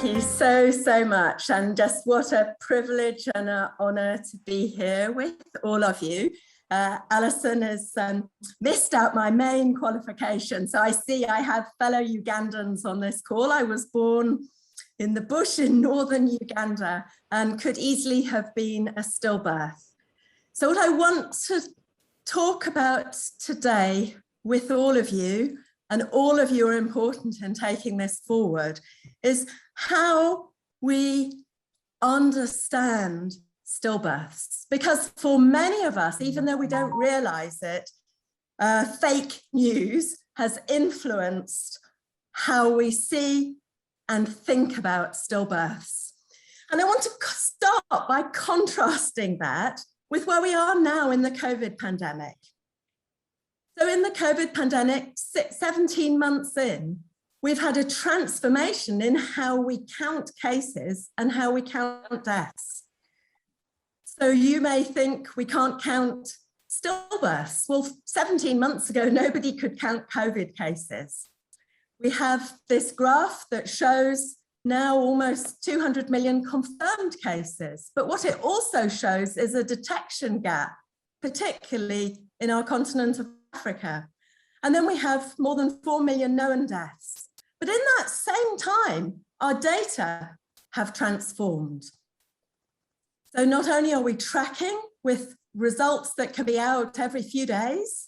Thank you so much, and just what a privilege and an honour to be here with all of you. Alison has missed out my main qualification, so I see I have fellow Ugandans on this call. I was born in the bush in northern Uganda and could easily have been a stillbirth. So what I want to talk about today with all of you, and all of you are important in taking this forward, is how we understand stillbirths. Because for many of us, even though we don't realize it, fake news has influenced how we see and think about stillbirths. And I want to start by contrasting that with where we are now in the COVID pandemic. So in the COVID pandemic, 17 months in, we've had a transformation in how we count cases and how we count deaths. So you may think we can't count stillbirths. Well, 17 months ago, nobody could count COVID cases. We have this graph that shows now almost 200 million confirmed cases. But what it also shows is a detection gap, particularly in our continent of Africa. And then we have more than 4 million known deaths. But in that same time, our data have transformed. So not only are we tracking with results that can be out every few days,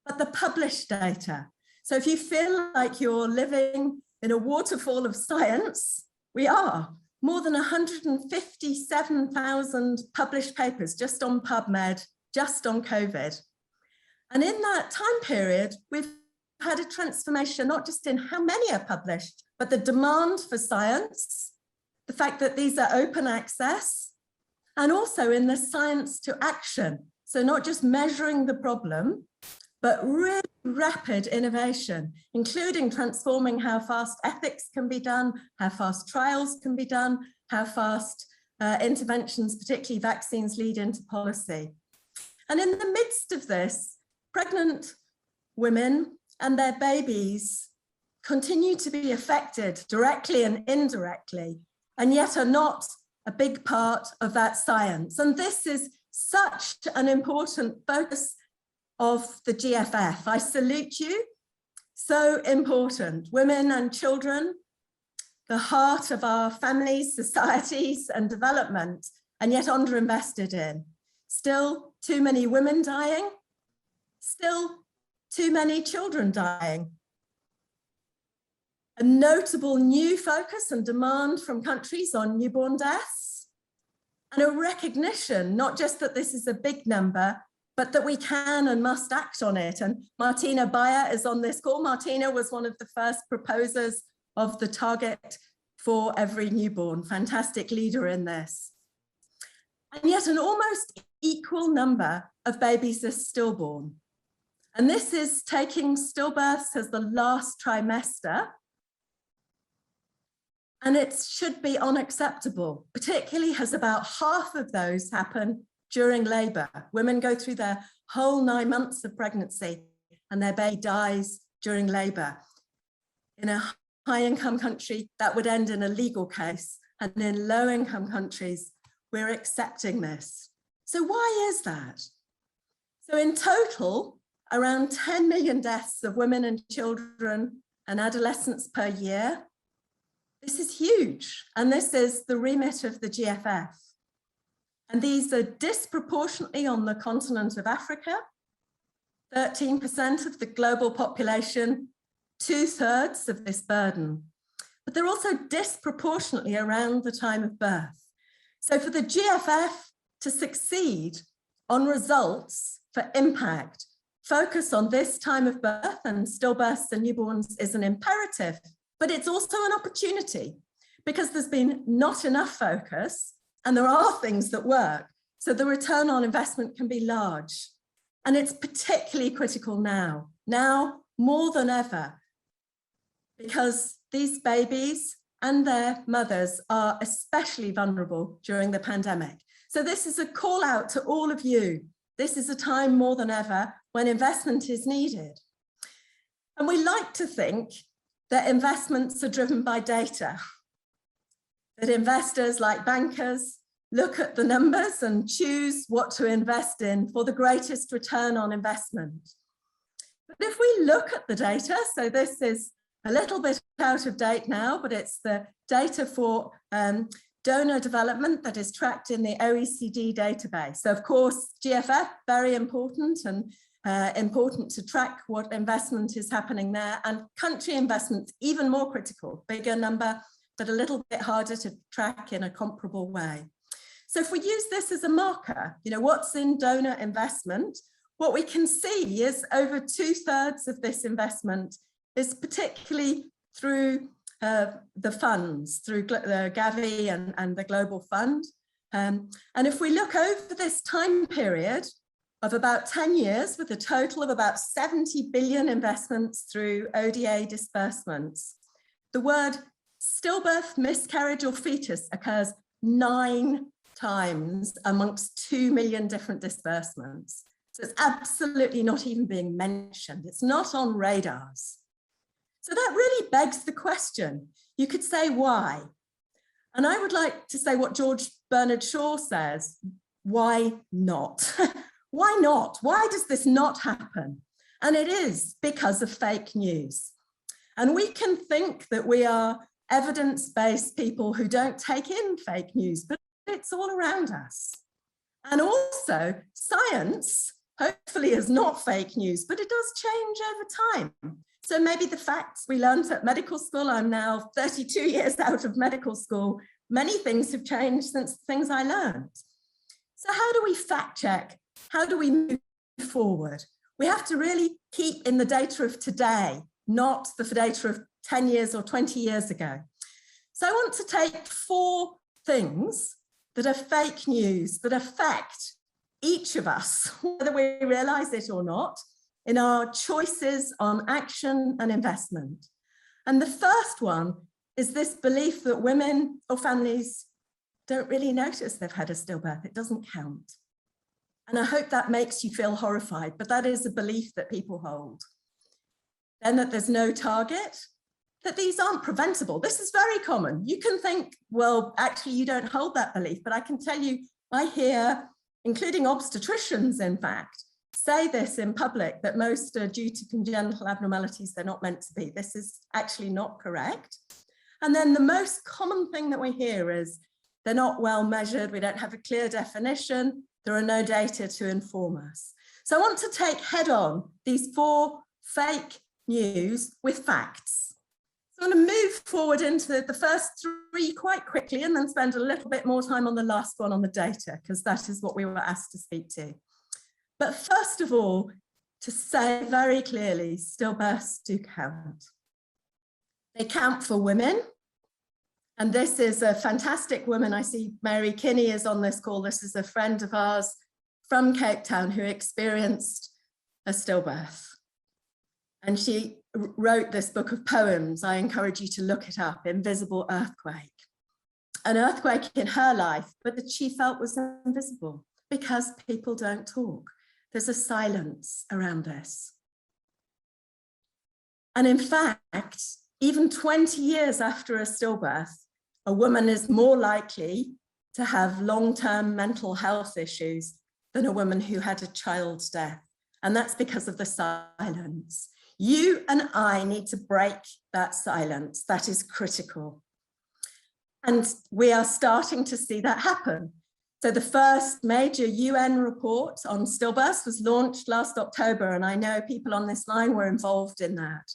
but the published data. So if you feel like you're living in a waterfall of science, we are. More than 157,000 published papers just on PubMed, just on COVID. And in that time period, we've had a transformation, not just in how many are published, but the demand for science, the fact that these are open access, and also in the science to action. So not just measuring the problem, but really rapid innovation, including transforming how fast ethics can be done, how fast trials can be done, how fast interventions, particularly vaccines, lead into policy. And in the midst of this, pregnant women and their babies continue to be affected directly and indirectly, and yet are not a big part of that science. And this is such an important focus of the GFF. I salute you. So important. Women and children, the heart of our families, societies, and development, and yet underinvested in. Still too many women dying. Still too many children dying. A notable new focus and demand from countries on newborn deaths, and a recognition, not just that this is a big number, but that we can and must act on it. And Martina Bayer is on this call. Martina was one of the first proposers of the target for every newborn. Fantastic leader in this. And yet an almost equal number of babies are stillborn. And this is taking stillbirths as the last trimester. And it should be unacceptable, particularly as about half of those happen during labour. Women go through their whole 9 months of pregnancy and their baby dies during labour. In a high-income country, that would end in a legal case. And in low-income countries, we're accepting this. So why is that? So in total, around 10 million deaths of women and children and adolescents per year. This is huge, and this is the remit of the GFF. And these are disproportionately on the continent of Africa, 13% of the global population, 2/3 of this burden. But they're also disproportionately around the time of birth. So for the GFF to succeed on results for impact, focus on this time of birth, and stillbirths and newborns is an imperative, but it's also an opportunity because there's been not enough focus and there are things that work. So the return on investment can be large. And it's particularly critical now more than ever, because these babies and their mothers are especially vulnerable during the pandemic. So this is a call out to all of you. This is a time more than ever when investment is needed. And we like to think that investments are driven by data. that investors like bankers look at the numbers and choose what to invest in for the greatest return on investment. But if we look at the data, so this is a little bit out of date now, but it's the data for donor development that is tracked in the OECD database. So of course, GFF, very important, and important to track what investment is happening there, and country investments, even more critical, bigger number, but a little bit harder to track in a comparable way. So if we use this as a marker, you know, what's in donor investment, what we can see is over 2/3 of this investment is particularly through the funds, through the Gavi and the Global Fund. And if we look over this time period of about 10 years, with a total of about 70 billion investments through ODA disbursements, the word stillbirth, miscarriage or fetus occurs 9 times amongst 2 million different disbursements. So it's absolutely not even being mentioned. It's not on radars. So that really begs the question. You could say why? And I would like to say what George Bernard Shaw says, why not? Why not? Why does this not happen? And it is because of fake news. And we can think that we are evidence-based people who don't take in fake news, but it's all around us. And also, science hopefully is not fake news, but it does change over time. So maybe the facts we learned at medical school, I'm now 32 years out of medical school, many things have changed since the things I learned. So how do we fact check? How do we move forward? We have to really keep in the data of today, not the data of 10 years or 20 years ago. So I want to take 4 things that are fake news that affect each of us, whether we realize it or not, in our choices on action and investment. And the first one is this belief that women or families don't really notice they've had a stillbirth. It doesn't count. And I hope that makes you feel horrified, but that is a belief that people hold. Then that there's no target, that these aren't preventable. This is very common. You can think, well, actually you don't hold that belief, but I can tell you, I hear, including obstetricians, in fact, say this in public, that most are due to congenital abnormalities they're not meant to be. This is actually not correct. And then the most common thing that we hear is they're not well measured, we don't have a clear definition, there are no data to inform us. So I want to take head on these 4 fake news with facts. So I'm going to move forward into the first 3 quite quickly and then spend a little bit more time on the last one on the data, because that is what we were asked to speak to. But first of all, to say very clearly, stillbirths do count. They count for women. And this is a fantastic woman. I see Mary Kinney is on this call. This is a friend of ours from Cape Town who experienced a stillbirth. And she wrote this book of poems. I encourage you to look it up, Invisible Earthquake. An earthquake in her life, but that she felt was invisible because people don't talk. There's a silence around this. And in fact, even 20 years after a stillbirth, a woman is more likely to have long-term mental health issues than a woman who had a child's death. And that's because of the silence. You and I need to break that silence. That is critical. And we are starting to see that happen. So the first major UN report on stillbirths was launched last October, and I know people on this line were involved in that,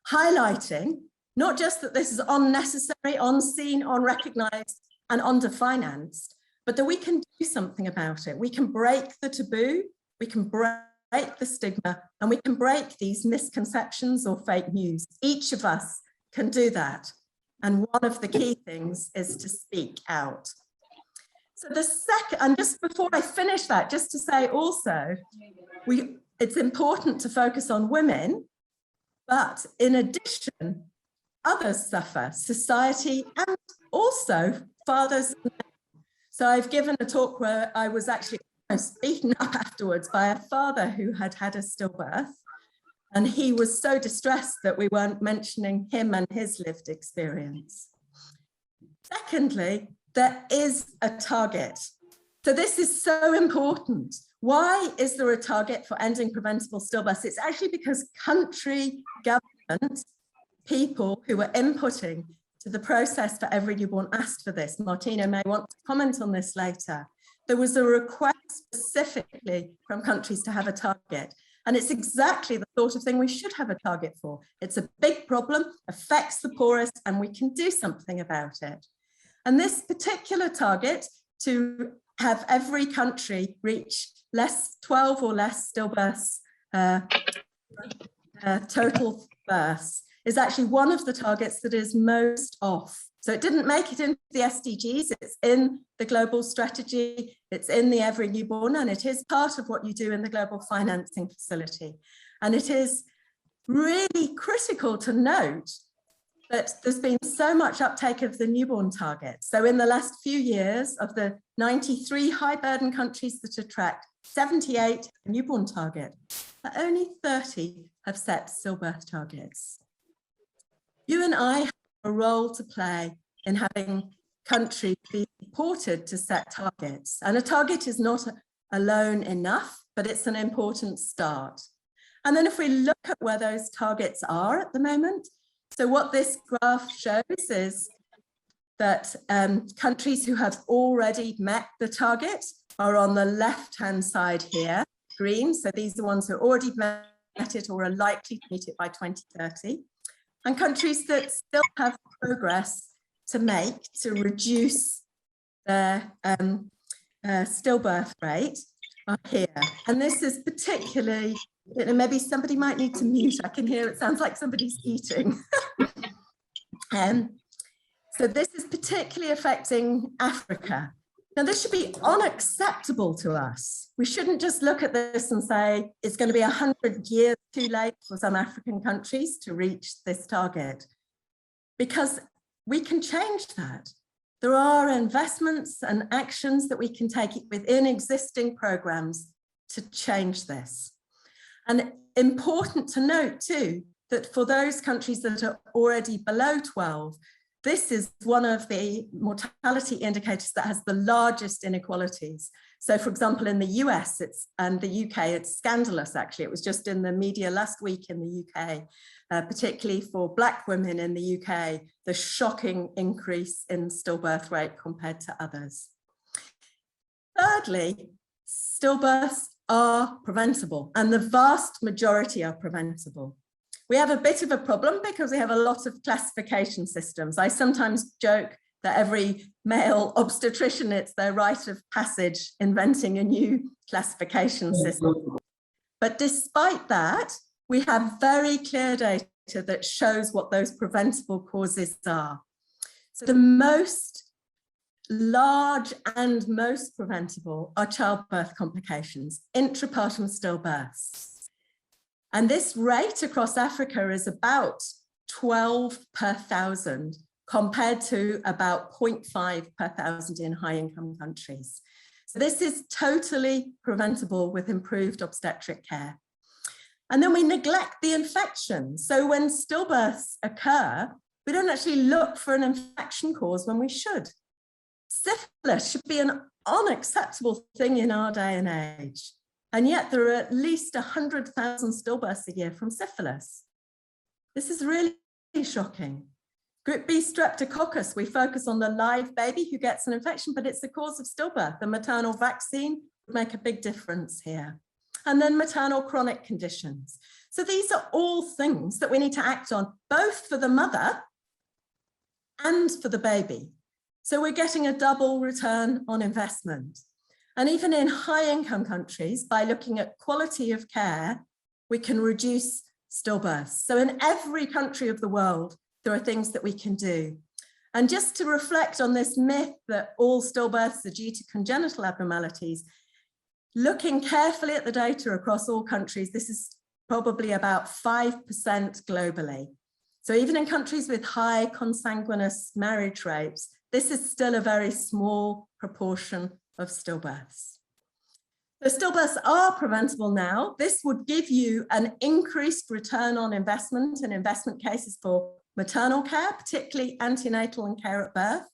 highlighting not just that this is unnecessary, unseen, unrecognized, and underfinanced, but that we can do something about it. We can break the taboo, we can break the stigma, and we can break these misconceptions or fake news. Each of us can do that. And one of the key things is to speak out. So the second, and just before I finish that, just to say also, it's important to focus on women, but in addition, others suffer, society, and also fathers. So I've given a talk where I was actually beaten up afterwards by a father who had had a stillbirth, and he was so distressed that we weren't mentioning him and his lived experience. Secondly, there is a target. So this is so important. Why is there a target for ending preventable stillbirths? It's actually because country government people who were inputting to the process for every newborn asked for this. Martina may want to comment on this later. There was a request specifically from countries to have a target. And it's exactly the sort of thing we should have a target for. It's a big problem, affects the poorest, and we can do something about it. And this particular target to have every country reach 12 or less stillbirths, total births, is actually one of the targets that is most off. So it didn't make it into the SDGs, it's in the global strategy, it's in the Every Newborn, and it is part of what you do in the global financing facility. And it is really critical to note that there's been so much uptake of the newborn target. So in the last few years, of the 93 high burden countries that are tracked, 78 newborn target, but only 30 have set stillbirth targets. You and I have a role to play in having countries be supported to set targets. And a target is not alone enough, but it's an important start. And then if we look at where those targets are at the moment, so what this graph shows is that countries who have already met the target are on the left-hand side here, green. So these are ones who already met it or are likely to meet it by 2030. And countries that still have progress to make to reduce their stillbirth rate are here. And this is particularly, maybe somebody might need to mute. I can hear it sounds like somebody's eating. So this is particularly affecting Africa. Now, this should be unacceptable to us. We shouldn't just look at this and say it's going to be 100 years too late for some African countries to reach this target, because we can change that. There are investments and actions that we can take within existing programs to change this. And important to note too, that for those countries that are already below 12, this is one of the mortality indicators that has the largest inequalities. So for example, in the US and the UK, it's scandalous actually. It was just in the media last week in the UK, particularly for Black women in the UK, the shocking increase in stillbirth rate compared to others. Thirdly, stillbirths are preventable, and the vast majority are preventable. We have a bit of a problem because we have a lot of classification systems. I sometimes joke that every male obstetrician, it's their rite of passage inventing a new classification system. But despite that, we have very clear data that shows what those preventable causes are. So the most large and most preventable are childbirth complications, intrapartum stillbirths. And this rate across Africa is about 12 per 1,000 compared to about 0.5 per 1,000 in high-income countries. So this is totally preventable with improved obstetric care. And then we neglect the infection. So when stillbirths occur, we don't actually look for an infection cause when we should. Syphilis should be an unacceptable thing in our day and age. And yet there are at least 100,000 stillbirths a year from syphilis. This is really shocking. Group B Streptococcus, we focus on the live baby who gets an infection, but it's the cause of stillbirth. The maternal vaccine would make a big difference here. And then maternal chronic conditions. So these are all things that we need to act on, both for the mother and for the baby. So we're getting a double return on investment. And even in high-income countries, by looking at quality of care, we can reduce stillbirths. So in every country of the world, there are things that we can do. And just to reflect on this myth that all stillbirths are due to congenital abnormalities, looking carefully at the data across all countries, this is probably about 5% globally. So even in countries with high consanguineous marriage rates, this is still a very small proportion of stillbirths. So stillbirths are preventable now. This would give you an increased return on investment and investment cases for maternal care, particularly antenatal and care at birth,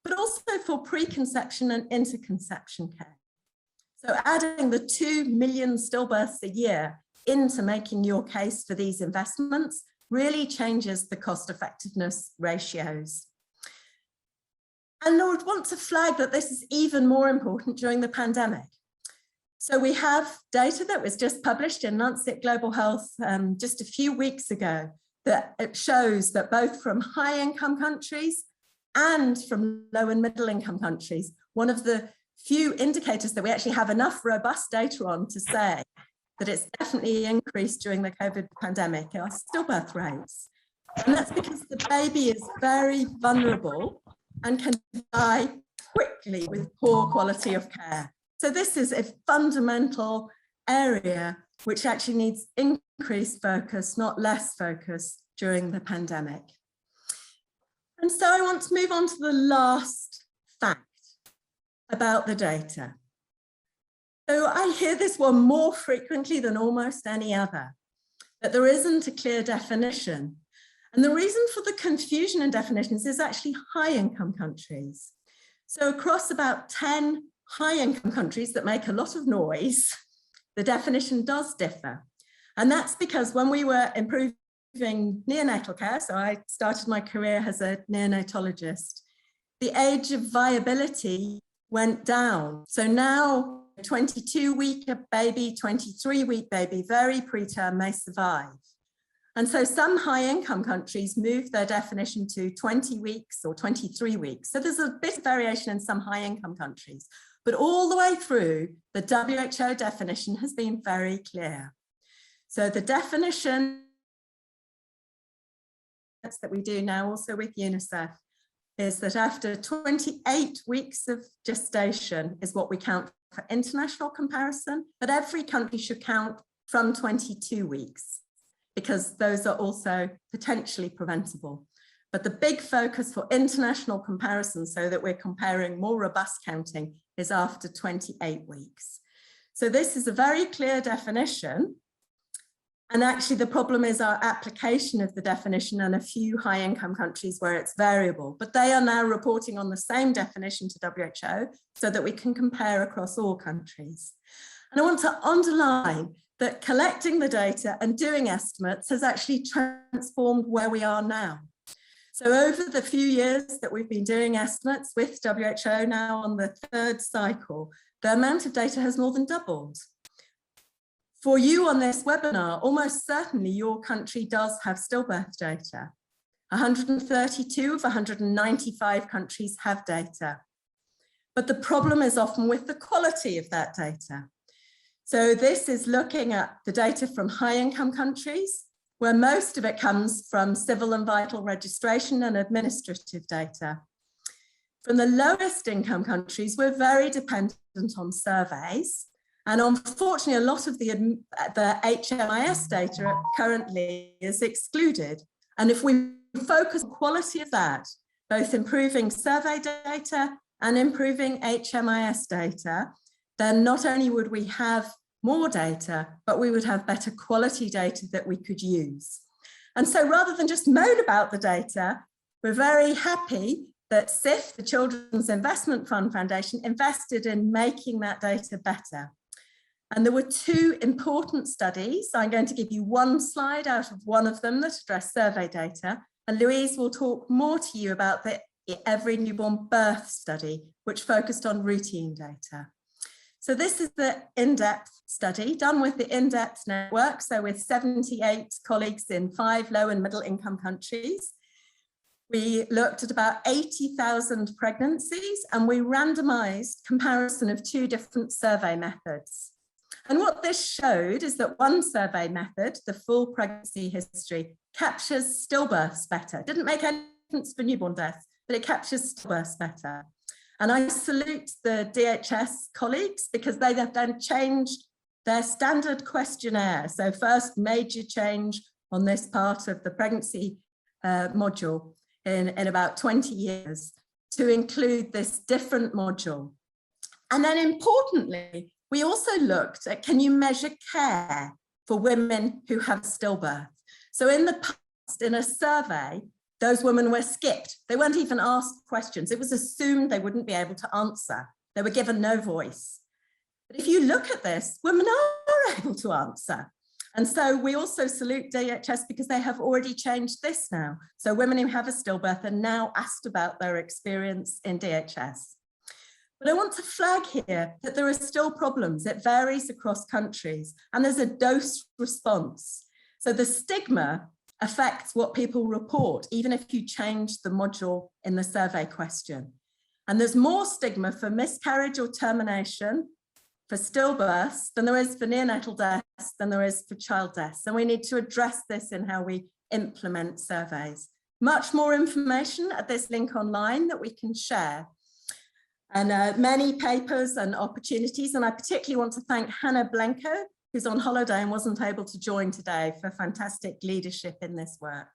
but also for preconception and interconception care. So adding the 2 million stillbirths a year into making your case for these investments really changes the cost effectiveness ratios. And I would want to flag that this is even more important during the pandemic. So we have data that was just published in Lancet Global Health just a few weeks ago that it shows that both from high income countries and from low and middle income countries, one of the few indicators that we actually have enough robust data on to say that it's definitely increased during the COVID pandemic are stillbirth rates. And that's because the baby is very vulnerable and can die quickly with poor quality of care. So this is a fundamental area which actually needs increased focus, not less focus during the pandemic. And so I want to move on to the last fact about the data. So I hear this one more frequently than almost any other, that there isn't a clear definition. And the reason for the confusion in definitions is actually high income countries. So across about 10 high income countries that make a lot of noise, the definition does differ. And that's because when we were improving neonatal care, so I started my career as a neonatologist, the age of viability went down. So now 22-week baby, 23-week baby, very preterm may survive. And so some high income countries moved their definition to 20 weeks or 23 weeks. So there's a bit of variation in some high income countries, but all the way through, the WHO definition has been very clear. So the definition that we do now also with UNICEF is that after 28 weeks of gestation is what we count for international comparison, but every country should count from 22 weeks because those are also potentially preventable. But the big focus for international comparison, so that we're comparing more robust counting, is after 28 weeks. So this is a very clear definition. And actually the problem is our application of the definition in a few high income countries where it's variable, but they are now reporting on the same definition to WHO so that we can compare across all countries. And I want to underline that collecting the data and doing estimates has actually transformed where we are now. So over the few years that we've been doing estimates with WHO now on the 3rd cycle, the amount of data has more than doubled. For you on this webinar, almost certainly your country does have stillbirth data. 132 of 195 countries have data. But the problem is often with the quality of that data. So this is looking at the data from high income countries, where most of it comes from civil and vital registration and administrative data. From the lowest income countries, we're very dependent on surveys. And unfortunately, a lot of the HMIS data currently is excluded. And if we focus on quality of that, both improving survey data and improving HMIS data, then not only would we have more data, but we would have better quality data that we could use. And so rather than just moan about the data, we're very happy that CIF, the Children's Investment Fund Foundation, invested in making that data better. And there were 2 important studies. I'm going to give you one slide out of one of them that addressed survey data. And Louise will talk more to you about the Every Newborn Birth study, which focused on routine data. So this is the in-depth study done with the in-depth network. So with 78 colleagues in 5 low and middle income countries. We looked at about 80,000 pregnancies and we randomized comparison of 2 different survey methods. And what this showed is that one survey method, the full pregnancy history, captures stillbirths better. It didn't make any difference for newborn deaths, but it captures stillbirths better. And I salute the DHS colleagues because they have then changed their standard questionnaire. So first major change on this part of the pregnancy module in about 20 years to include this different module. And then importantly, we also looked at, can you measure care for women who have stillbirth? So in the past, in a survey, Those women were skipped. They weren't even asked questions. It was assumed they wouldn't be able to answer. They were given no voice. But if you look at this, women are able to answer. And so we also salute DHS because they have already changed this now. So women who have a stillbirth are now asked about their experience in DHS. But I want to flag here that there are still problems. It varies across countries, and there's a dose response. So the stigma affects what people report, even if you change the module in the survey question. And there's more stigma for miscarriage or termination, for stillbirths, than there is for neonatal deaths, than there is for child deaths. And we need to address this in how we implement surveys. Much more information at this link online that we can share. And many papers and opportunities. And I particularly want to thank Hannah Blenko, who's on holiday and wasn't able to join today, for fantastic leadership in this work.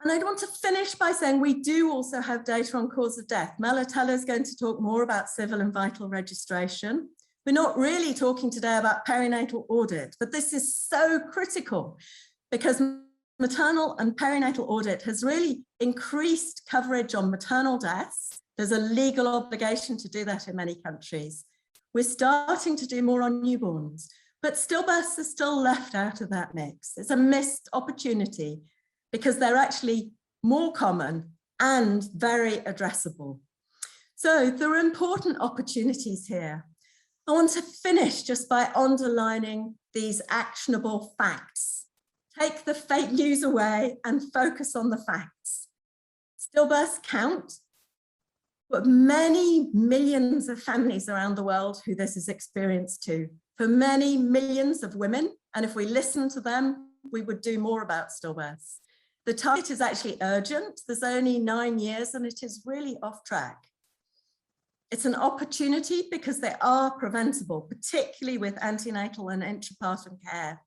And I want to finish by saying we do also have data on cause of death. Malatella is going to talk more about civil and vital registration. We're not really talking today about perinatal audit, but this is so critical because maternal and perinatal audit has really increased coverage on maternal deaths. There's a legal obligation to do that in many countries. We're starting to do more on newborns, but stillbirths are still left out of that mix. It's a missed opportunity because they're actually more common and very addressable. So there are important opportunities here. I want to finish just by underlining these actionable facts. Take the fake news away and focus on the facts. Stillbirths count, but many millions of families around the world who this is experienced to, for many millions of women, and if we listen to them, we would do more about stillbirths. The target is actually urgent. There's only 9 years and it is really off track. It's an opportunity because they are preventable, particularly with antenatal and intrapartum care.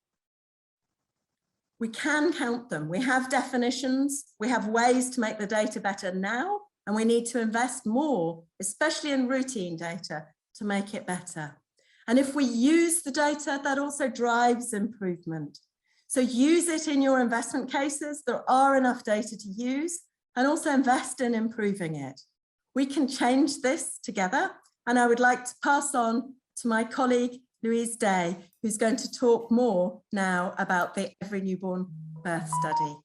We can count them. We have definitions. We have ways to make the data better now, and we need to invest more, especially in routine data, to make it better. And if we use the data, that also drives improvement. So use it in your investment cases. There are enough data to use, and also invest in improving it. We can change this together. And I would like to pass on to my colleague, Louise Day, who's going to talk more now about the Every Newborn Birth Study.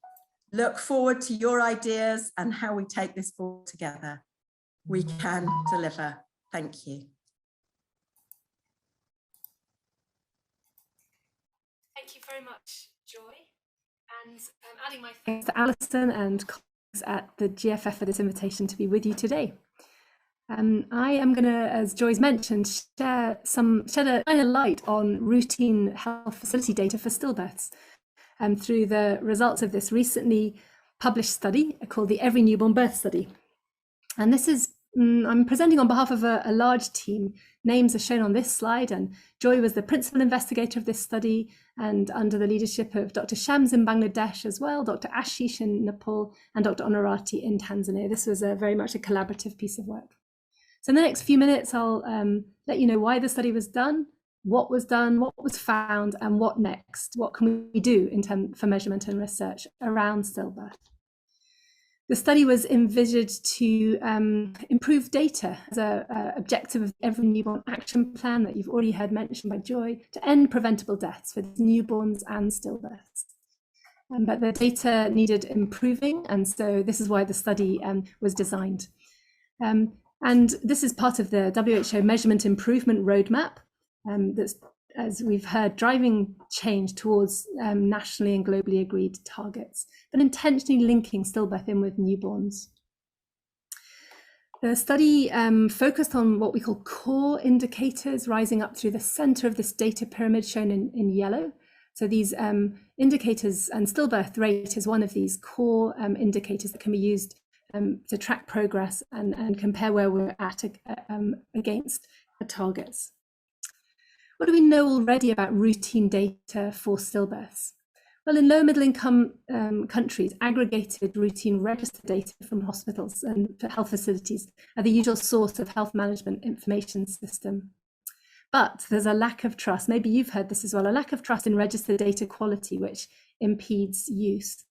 Look forward to your ideas and how we take this forward together. We can deliver. Thank you. Thank you very much, Joy. And adding my thanks to Alison and colleagues at the GFF for this invitation to be with you today. I am going to, as Joy's mentioned, shed a light on routine health facility data for stillbirths through the results of this recently published study called the Every Newborn Birth Study. And this is, I'm presenting on behalf of a large team. Names are shown on this slide, and Joy was the principal investigator of this study, and under the leadership of Dr. Shams in Bangladesh as well, Dr. Ashish in Nepal, and Dr. Honorati in Tanzania. This was very much a collaborative piece of work. So in the next few minutes, I'll let you know why the study was done, what was found, and what next. What can we do for measurement and research around stillbirth? The study was envisaged to improve data as an objective of Every Newborn Action Plan that you've already heard mentioned by Joy, to end preventable deaths for newborns and stillbirths. But the data needed improving, and so this is why the study was designed. And this is part of the WHO Measurement Improvement Roadmap that's, as we've heard, driving change towards nationally and globally agreed targets, but intentionally linking stillbirth in with newborns. The study focused on what we call core indicators rising up through the center of this data pyramid shown in yellow. So these indicators, and stillbirth rate is one of these core indicators that can be used to track progress and compare where we're at against the targets. What do we know already about routine data for stillbirths? Well, in low middle income countries, aggregated routine register data from hospitals and health facilities are the usual source of health management information system. But there's a lack of trust, maybe you've heard this as well, a lack of trust in register data quality, which impedes use.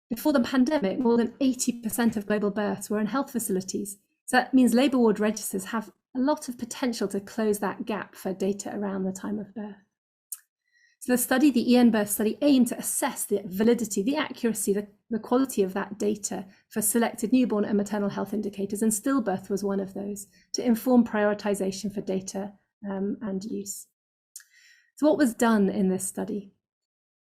Before the pandemic, more than 80% of global births were in health facilities. So that means labour ward registers have a lot of potential to close that gap for data around the time of birth. So the study, the Birth study, aimed to assess the validity, the accuracy, the quality of that data for selected newborn and maternal health indicators, and stillbirth was one of those, to inform prioritisation for data and use. So what was done in this study?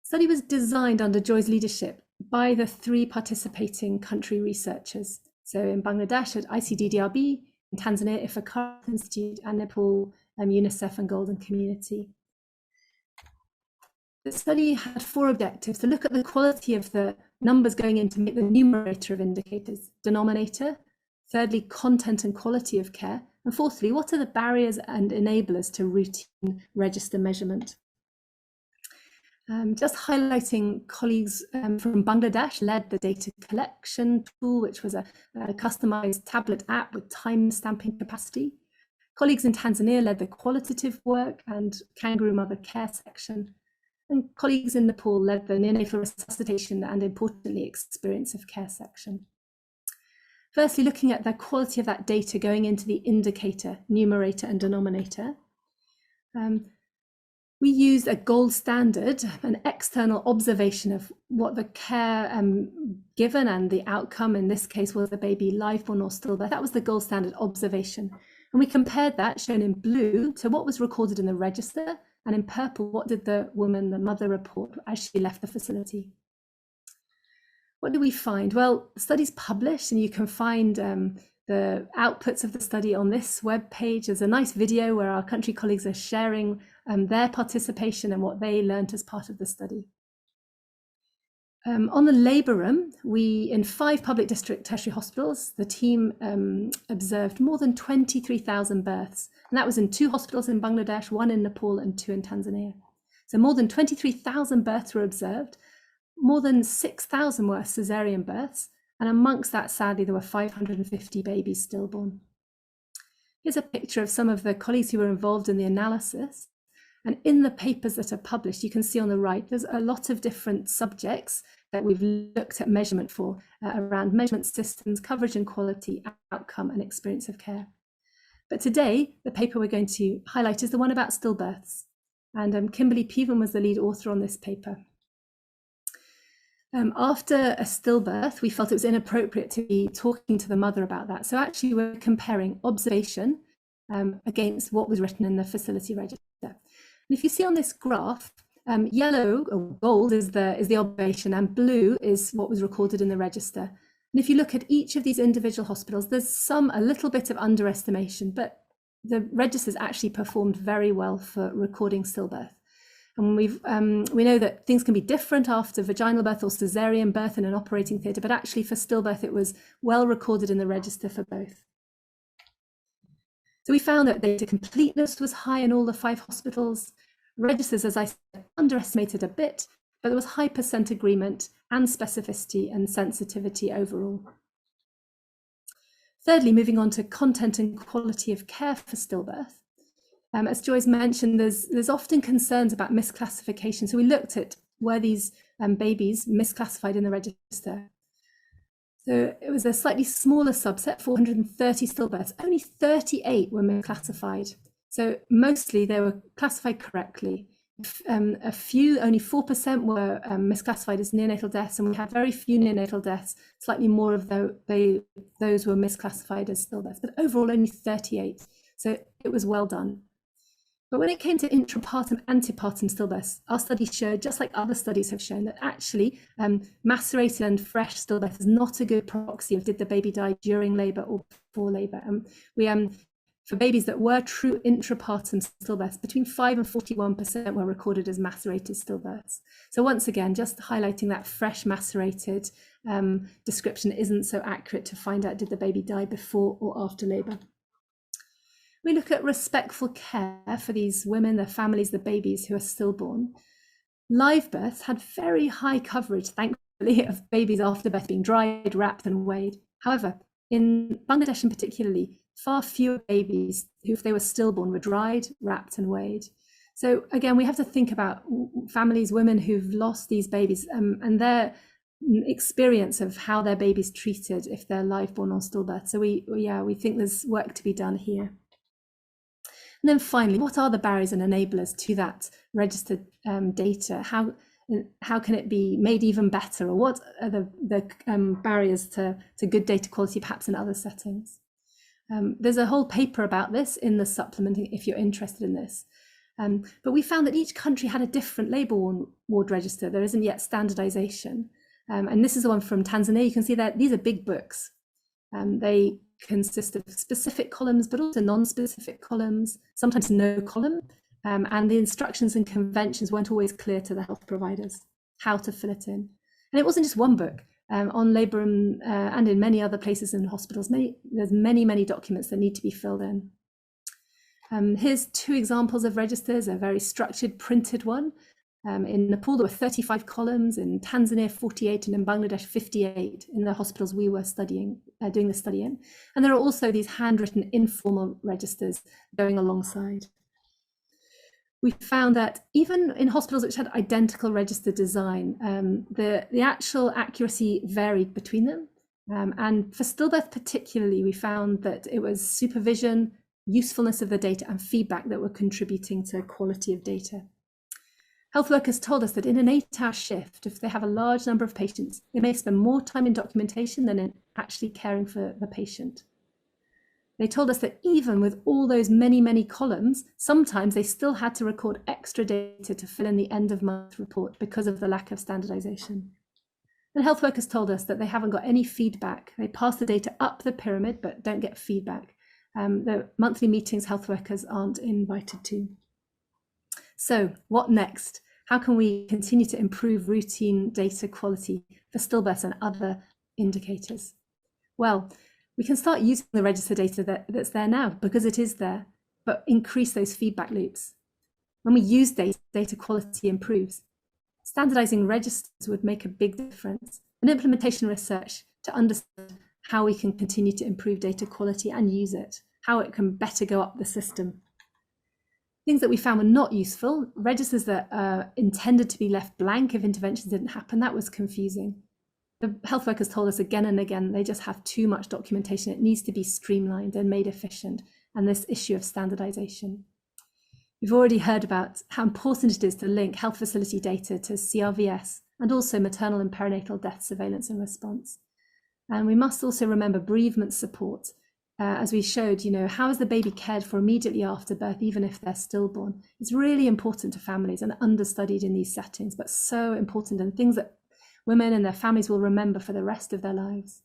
The study was designed under Joy's leadership by the 3 participating country researchers. So in Bangladesh at ICDDRB, in Tanzania, IFA Institute, and Nepal, UNICEF and Golden Community. The study had 4 objectives: to look at the quality of the numbers going in to make the numerator of indicators, denominator; thirdly, content and quality of care; and fourthly, what are the barriers and enablers to routine register measurement. Just highlighting, colleagues from Bangladesh led the data collection tool, which was a customized tablet app with time stamping capacity. Colleagues in Tanzania led the qualitative work and kangaroo mother care section. And colleagues in Nepal led the neonatal resuscitation and, importantly, experience of care section. Firstly, looking at the quality of that data going into the indicator, numerator and denominator. We used a gold standard, an external observation of what the care given and the outcome, in this case, was the baby live-born or stillbirth. That was the gold standard observation. And we compared that, shown in blue, to what was recorded in the register, and in purple, what did the woman, the mother, report as she left the facility. What did we find? Well, studies published, and you can find the outputs of the study on this web page. There's a nice video where our country colleagues are sharing their participation and what they learned as part of the study. On the labour room, in 5 public district tertiary hospitals, the team observed more than 23,000 births. And that was in 2 hospitals in Bangladesh, 1 in Nepal and 2 in Tanzania. So more than 23,000 births were observed. More than 6,000 were caesarean births. And amongst that, sadly, there were 550 babies stillborn. Here's a picture of some of the colleagues who were involved in the analysis. And in the papers that are published, you can see on the right, there's a lot of different subjects that we've looked at measurement for, around measurement systems, coverage and quality, outcome and experience of care. But today, the paper we're going to highlight is the one about stillbirths. And Kimberly Peven was the lead author on this paper. After a stillbirth, we felt it was inappropriate to be talking to the mother about that. So actually, we're comparing observation against what was written in the facility register. And if you see on this graph, yellow or gold is the observation, and blue is what was recorded in the register. And if you look at each of these individual hospitals, there's a little bit of underestimation, but the registers actually performed very well for recording stillbirth. And we know that things can be different after vaginal birth or caesarean birth in an operating theatre, but actually for stillbirth, it was well recorded in the register for both. So we found that data completeness was high in all the 5 hospitals. Registers, as I said, underestimated a bit, but there was high % agreement and specificity and sensitivity overall. Thirdly, moving on to content and quality of care for stillbirth. As Joyce mentioned, there's often concerns about misclassification. So we looked at were these babies misclassified in the register. So it was a slightly smaller subset, 430 stillbirths. Only 38 were misclassified. So mostly they were classified correctly. A few, only 4% were misclassified as neonatal deaths, and we had very few neonatal deaths. Slightly more of those were misclassified as stillbirths, but overall only 38. So it was well done. But when it came to intrapartum, antepartum stillbirths, our study showed, just like other studies have shown, that actually macerated and fresh stillbirth is not a good proxy of did the baby die during labour or before labour. For babies that were true intrapartum stillbirths, between 5 and 41% were recorded as macerated stillbirths. So once again, just highlighting that fresh macerated description isn't so accurate to find out did the baby die before or after labour. We look at respectful care for these women, their families, the babies who are stillborn. Live births had very high coverage, thankfully, of babies after birth being dried, wrapped and weighed. However, in Bangladesh in particularly, far fewer babies who, if they were stillborn, were dried, wrapped and weighed. So again, we have to think about families, women who've lost these babies, and their experience of how their baby's treated if they're live born or stillbirth. So we think there's work to be done here. And then finally, what are the barriers and enablers to that registered data? How can it be made even better, or what are the barriers to good data quality, perhaps in other settings? There's a whole paper about this in the supplement if you're interested in this. But we found that each country had a different labour ward register. There isn't yet standardisation. And this is the one from Tanzania. You can see that these are big books. They consist of specific columns, but also non-specific columns, sometimes no column. And the instructions and conventions weren't always clear to the health providers how to fill it in. And it wasn't just one book. On labour and in many other places in hospitals, there's many documents that need to be filled in. Here's two examples of registers, a very structured printed one. In Nepal, there were 35 columns, in Tanzania, 48, and in Bangladesh, 58 in the hospitals we were doing the study in. And there are also these handwritten informal registers going alongside. We found that even in hospitals which had identical register design, the actual accuracy varied between them. And for stillbirth particularly, we found that it was supervision, usefulness of the data, and feedback that were contributing to quality of data. Health workers told us that in an 8-hour shift, if they have a large number of patients, they may spend more time in documentation than in actually caring for the patient. They told us that even with all those many columns, sometimes they still had to record extra data to fill in the end of month report because of the lack of standardization. And health workers told us that they haven't got any feedback. They pass the data up the pyramid, but don't get feedback. The monthly meetings health workers aren't invited to. So what next? How can we continue to improve routine data quality for stillbirths and other indicators? Well, we can start using the register data that's there now, because it is there, but increase those feedback loops. When we use data quality improves. Standardizing registers would make a big difference, and implementation research to understand how we can continue to improve data quality and use it, how it can better go up the system. Things that we found were not useful, registers that are intended to be left blank if interventions didn't happen, that was confusing. The health workers told us again and again, they just have too much documentation. It needs to be streamlined and made efficient, and this issue of standardization. We've already heard about how important it is to link health facility data to CRVS and also maternal and perinatal death surveillance and response. And we must also remember bereavement support. As we showed, how is the baby cared for immediately after birth, even if they're stillborn? It's really important to families and understudied in these settings, but so important, and things that women and their families will remember for the rest of their lives.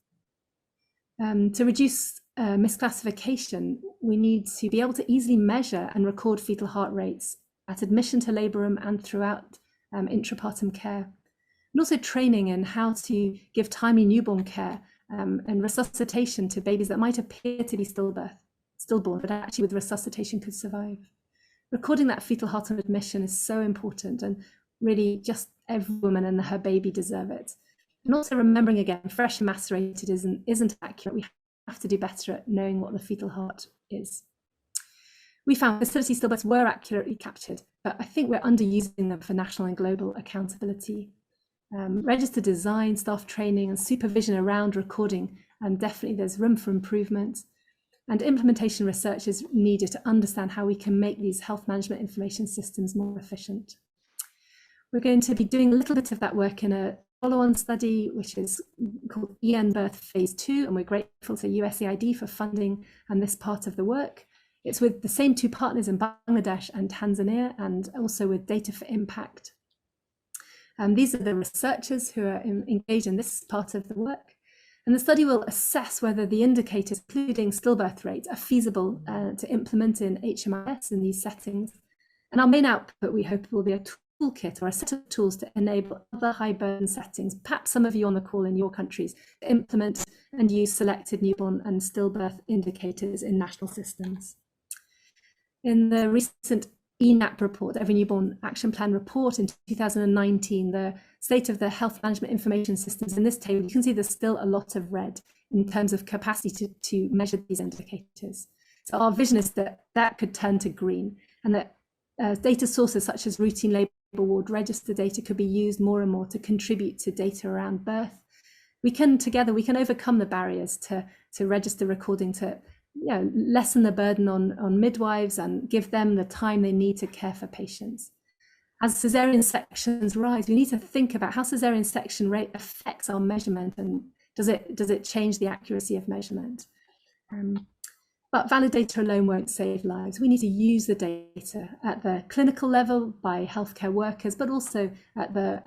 To reduce misclassification, we need to be able to easily measure and record fetal heart rates at admission to labour room and throughout intrapartum care. And also training in how to give timely newborn care and resuscitation to babies that might appear to be stillborn, but actually with resuscitation could survive. Recording that fetal heart on admission is so important, and really just every woman and her baby deserve it. And also remembering again, fresh and macerated isn't accurate. We have to do better at knowing what the fetal heart is. We found facility stillbirths were accurately captured, but I think we're underusing them for national and global accountability. Register design, staff training and supervision around recording, and definitely there's room for improvement. And implementation research is needed to understand how we can make these health management information systems more efficient. We're going to be doing a little bit of that work in a follow-on study, which is called Birth Phase 2, and we're grateful to USAID for funding this part of the work. It's with the same two partners in Bangladesh and Tanzania, and also with Data for Impact. These are the researchers who are engaged in this part of the work. And the study will assess whether the indicators, including stillbirth rates, are feasible to implement in HMIS in these settings. And our main output, we hope, will be a toolkit or a set of tools to enable other high burden settings, perhaps some of you on the call in your countries, to implement and use selected newborn and stillbirth indicators in national systems. In the recent ENAP report, Every Newborn Action Plan report in 2019, the state of the health management information systems, in this table, you can see there's still a lot of red in terms of capacity to measure these indicators. So our vision is that that could turn to green, and that data sources such as routine labour ward register data could be used more and more to contribute to data around birth. Together we can overcome the barriers to register recording, to lessen the burden on midwives and give them the time they need to care for patients. As cesarean sections rise, we need to think about how cesarean section rate affects our measurement, and does it change the accuracy of measurement? But valid data alone won't save lives. We need to use the data at the clinical level by healthcare workers, but also at the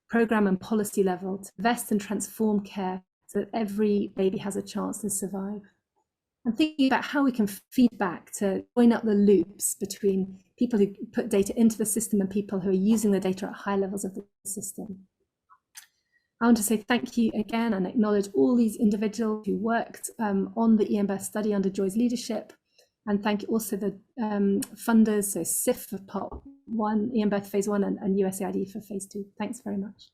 program and policy level to invest and transform care so that every baby has a chance to survive. And thinking about how we can feed back to join up the loops between people who put data into the system and people who are using the data at high levels of the system. I want to say thank you again and acknowledge all these individuals who worked on the EMBirth study under Joy's leadership, and thank also the funders, so SIF for Part 1, EMBirth Phase 1 and USAID for Phase 2. Thanks very much.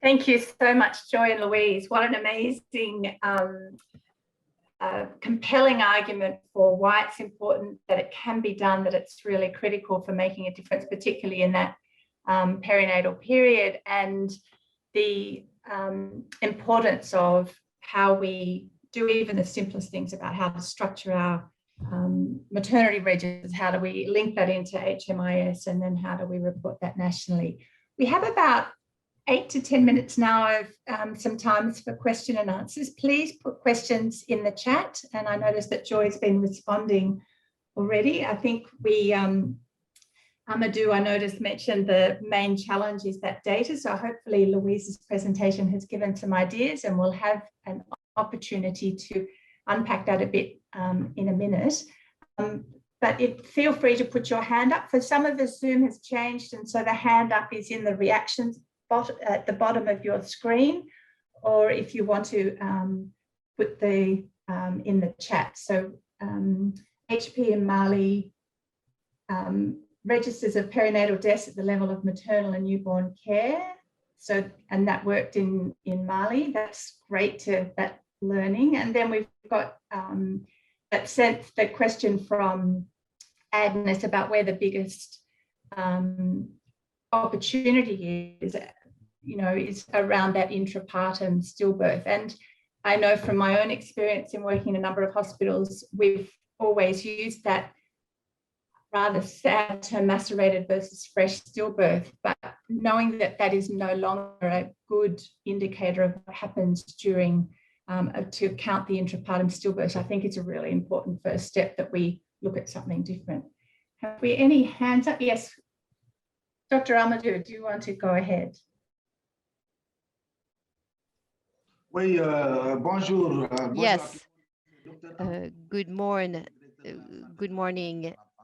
Thank you so much, Joy and Louise. What an amazing, compelling argument for why it's important that it can be done, that it's really critical for making a difference, particularly in that perinatal period, and the importance of how we do even the simplest things about how to structure our maternity registers. How do we link that into HMIS, and then how do we report that nationally? We have about 8 to 10 minutes now of some times for question and answers. Please put questions in the chat, and I noticed that Joy's been responding already. I think we, Amadou, I noticed, mentioned the main challenge is that data, so hopefully Louise's presentation has given some ideas, and we'll have an opportunity to unpack that a bit in a minute. But feel free to put your hand up. For some of us, Zoom has changed, and so the hand up is in the reactions at the bottom of your screen, or if you want to put the in the chat. So HP in Mali registers of perinatal deaths at the level of maternal and newborn care. So, and that worked in Mali. That's great, that learning. And then we've got that sent the question from Agnes about where the biggest opportunity is, is around that intrapartum stillbirth. And I know from my own experience in working in a number of hospitals, we've always used that rather sad term macerated versus fresh stillbirth, but knowing that that is no longer a good indicator of what happens during to count the intrapartum stillbirth, I think it's a really important first step that we look at something different. Have we any hands up? Yes. Dr. Amadou, do you want to go ahead? Oui, bonjour. Yes. Good morning,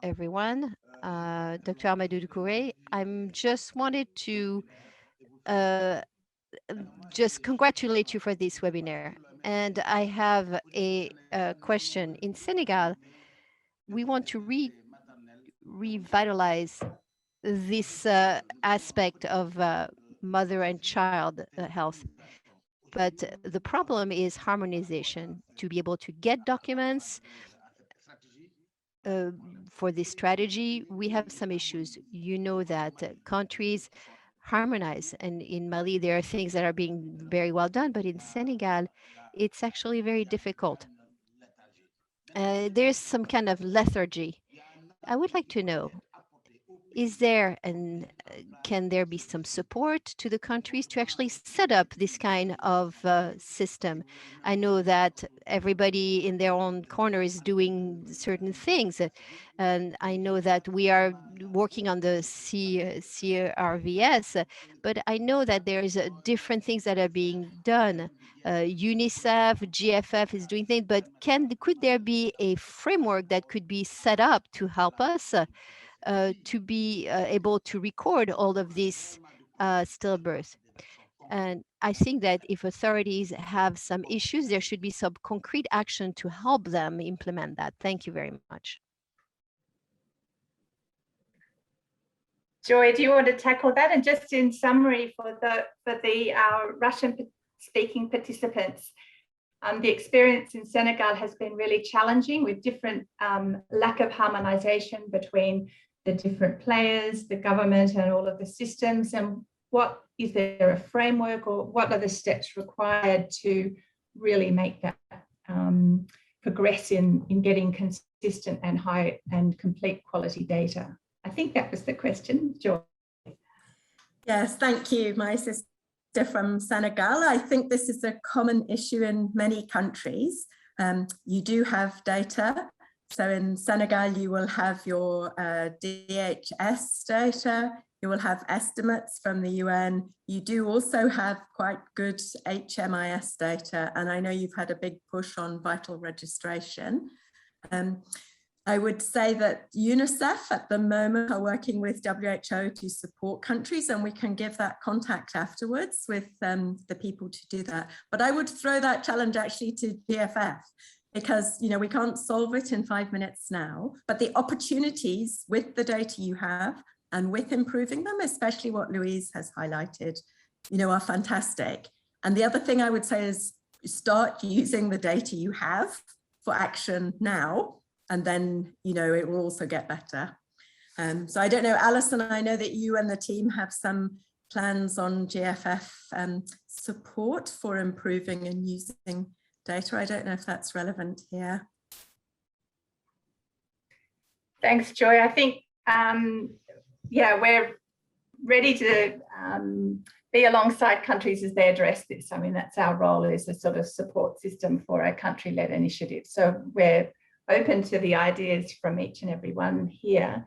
everyone. Dr. Amadou Ducouré. I'm just wanted to just congratulate you for this webinar. And I have a question. In Senegal, we want to revitalize this aspect of mother and child health. But the problem is harmonization. To be able to get documents for this strategy, we have some issues. You know that countries harmonize, and in Mali, there are things that are being very well done, but in Senegal, it's actually very difficult. There's some kind of lethargy. I would like to know, is there and can there be some support to the countries to actually set up this kind of system? I know that everybody in their own corner is doing certain things, and I know that we are working on the CRVS, but I know that there's different things that are being done. UNICEF, GFF is doing things, but could there be a framework that could be set up to help us to be able to record all of these stillbirths? And I think that if authorities have some issues, there should be some concrete action to help them implement that. Thank you very much. Joy, do you want to tackle that? And just in summary for our Russian speaking participants, The experience in Senegal has been really challenging with different lack of harmonisation between the different players, the government and all of the systems, and what is there a framework or what are the steps required to really make that progress in getting consistent and high and complete quality data? I think that was the question, Joy. Yes, thank you, my sister from Senegal. I think this is a common issue in many countries. You do have data. So in Senegal, you will have your DHS data, you will have estimates from the UN. You do also have quite good HMIS data, and I know you've had a big push on vital registration. I would say that UNICEF at the moment are working with WHO to support countries, and we can give that contact afterwards with the people to do that. But I would throw that challenge actually to GFF, because we can't solve it in 5 minutes now, but the opportunities with the data you have and with improving them, especially what Louise has highlighted, are fantastic. And the other thing I would say is start using the data you have for action now, and then, it will also get better. So I don't know, Alison, I know that you and the team have some plans on GFF support for improving and using data. I don't know if that's relevant here. Thanks, Joy. I think, we're ready to be alongside countries as they address this. I mean, that's our role, as a sort of support system for a country-led initiative. So we're open to the ideas from each and every one here.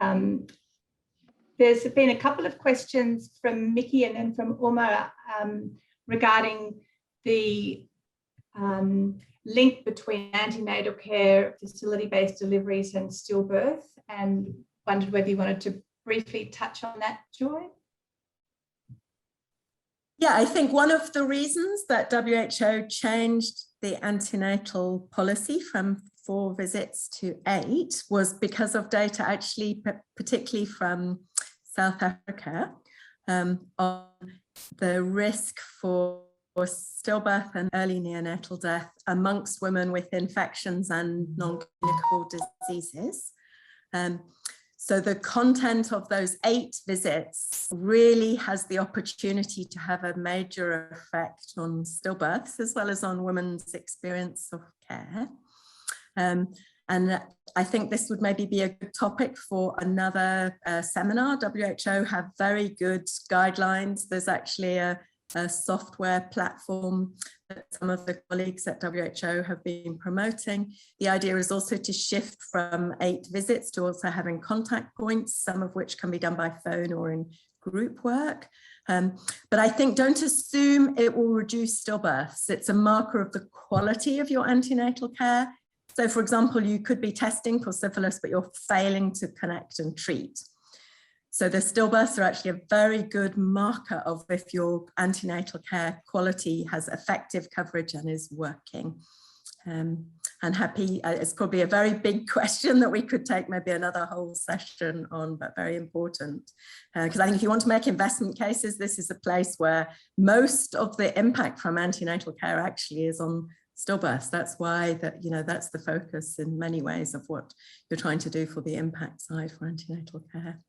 There's been a couple of questions from Mickey and then from Uma regarding the link between antenatal care, facility-based deliveries and stillbirth, and wondered whether you wanted to briefly touch on that, Joy? Yeah, I think one of the reasons that WHO changed the antenatal policy from 4 visits to 8 was because of data actually, particularly from South Africa, on the risk for stillbirth and early neonatal death amongst women with infections and non-communicable diseases. So the content of those 8 visits really has the opportunity to have a major effect on stillbirths as well as on women's experience of care. And I think this would maybe be a good topic for another seminar. WHO have very good guidelines. There's actually a software platform that some of the colleagues at WHO have been promoting. The idea is also to shift from 8 visits to also having contact points, some of which can be done by phone or in group work. But I think don't assume it will reduce stillbirths. It's a marker of the quality of your antenatal care. So for example, you could be testing for syphilis, but you're failing to connect and treat. So the stillbirths are actually a very good marker of if your antenatal care quality has effective coverage and is working. And happy, it's probably a very big question that we could take maybe another whole session on, but very important. Because I think if you want to make investment cases, this is a place where most of the impact from antenatal care actually is on stillbirths. That's why that's the focus in many ways of what you're trying to do for the impact side for antenatal care.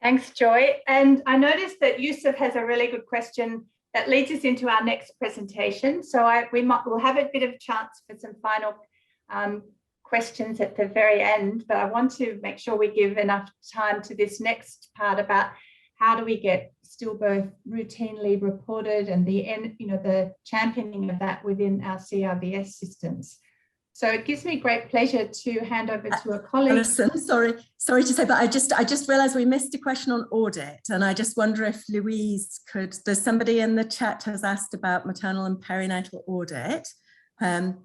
Thanks, Joy. And I noticed that Yusuf has a really good question that leads us into our next presentation. So we'll have a bit of a chance for some final questions at the very end, but I want to make sure we give enough time to this next part about how do we get stillbirth routinely reported and the championing of that within our CRVS systems. So it gives me great pleasure to hand over to a colleague. Alison, sorry to say, but I just realized we missed a question on audit, and I just wonder if Louise could, there's somebody in the chat has asked about maternal and perinatal audit. And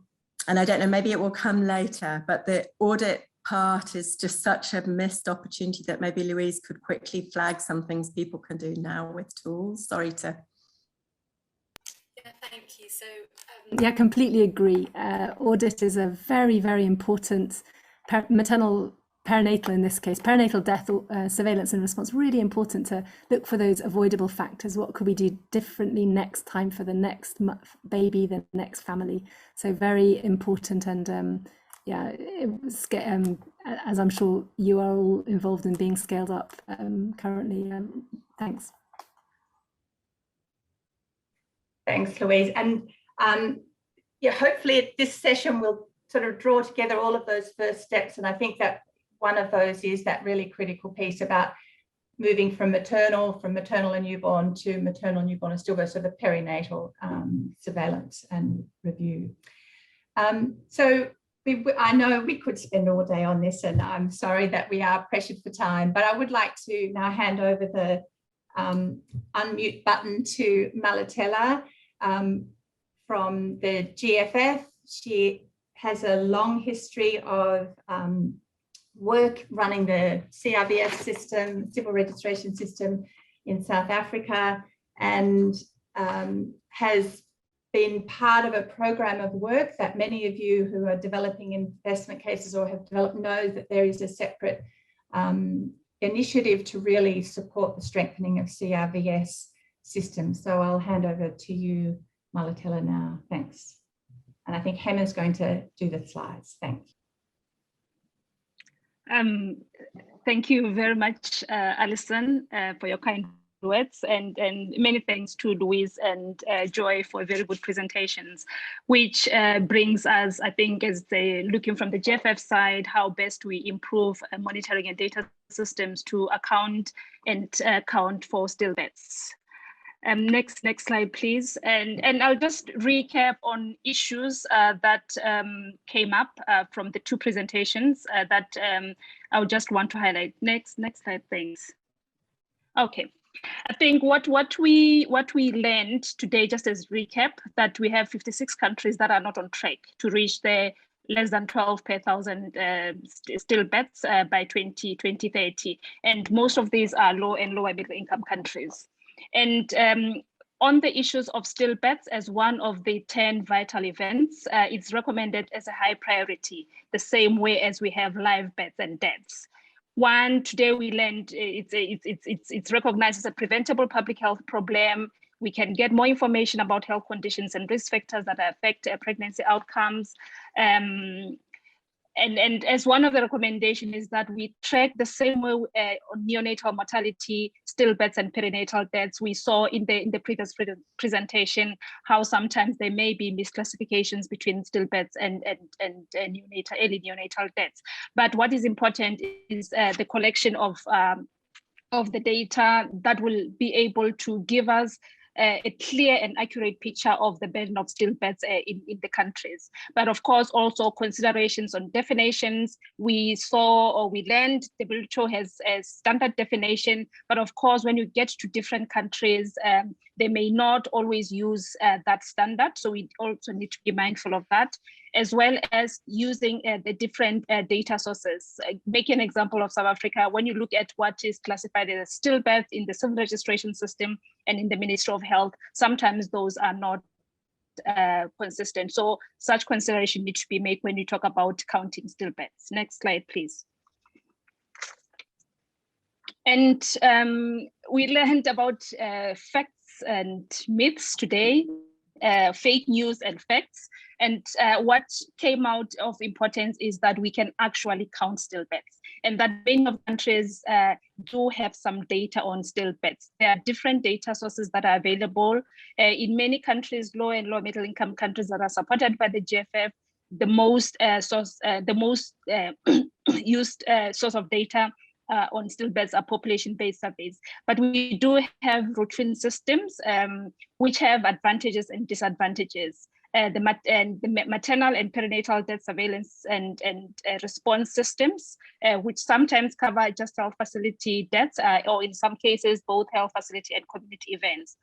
I don't know, maybe it will come later, but the audit part is just such a missed opportunity that maybe Louise could quickly flag some things people can do now with tools. Sorry to. Yeah, thank you. So yeah, completely agree. Audit is a very, very important maternal perinatal in this case, perinatal death surveillance and response, really important to look for those avoidable factors. What could we do differently next time for the next baby, the next family? So very important. And yeah, it was, as I'm sure you are all involved in being scaled up currently. Thanks. Thanks, Louise. And yeah, hopefully this session will sort of draw together all of those first steps. And I think that one of those is that really critical piece about moving from maternal and newborn to maternal, newborn and stillbirth, so the perinatal surveillance and review. So I know we could spend all day on this, and I'm sorry that we are pressured for time, but I would like to now hand over the unmute button to Malatella from the GFF. She has a long history of work running the CRVS system, civil registration system in South Africa, and has been part of a program of work that many of you who are developing investment cases or have developed know that there is a separate initiative to really support the strengthening of CRVS systems. So I'll hand over to you, Malatella, now. Thanks. And I think Hannah's going to do the slides. Thanks. Thank you very much, Alison, for your kind words, and many thanks to Louise and Joy for very good presentations, which brings us, I think, as looking from the GFF side, how best we improve monitoring and data systems to account for stillbirths. Next slide, please. And I'll just recap on issues that came up from the two presentations that I would just want to highlight. Next slide, thanks. Okay. I think what we learned today, just as recap, that we have 56 countries that are not on track to reach the less than 12 per thousand stillbirths by 2030. And most of these are low and lower middle income countries. And on the issues of stillbirths as one of the 10 vital events, it's recommended as a high priority, the same way as we have live births and deaths. One, today we learned it's recognized as a preventable public health problem. We can get more information about health conditions and risk factors that affect pregnancy outcomes. And as one of the recommendations is that we track the same way on neonatal mortality, stillbirths and perinatal deaths. We saw in the previous presentation how sometimes there may be misclassifications between stillbirths and early neonatal deaths. But what is important is the collection of the data that will be able to give us a clear and accurate picture of the burden of stillbirths in the countries. But of course, also considerations on definitions. We saw or we learned the WHO has a standard definition, but of course, when you get to different countries, they may not always use that standard. So we also need to be mindful of that, as well as using the different data sources. Make an example of South Africa. When you look at what is classified as stillbirth in the civil registration system and in the Ministry of Health, sometimes those are not consistent. So such consideration needs to be made when you talk about counting stillbirths. Next slide, please. And we learned about facts and myths today, fake news and facts. And what came out of importance is that we can actually count stillbirths, and that many of countries do have some data on stillbirths. There are different data sources that are available. In many countries, low and low middle income countries that are supported by the GFF, the most used source of data on stillbirths are population-based surveys. But we do have routine systems which have advantages and disadvantages. The maternal and perinatal death surveillance and response systems, which sometimes cover just health facility deaths, or in some cases, both health facility and community events.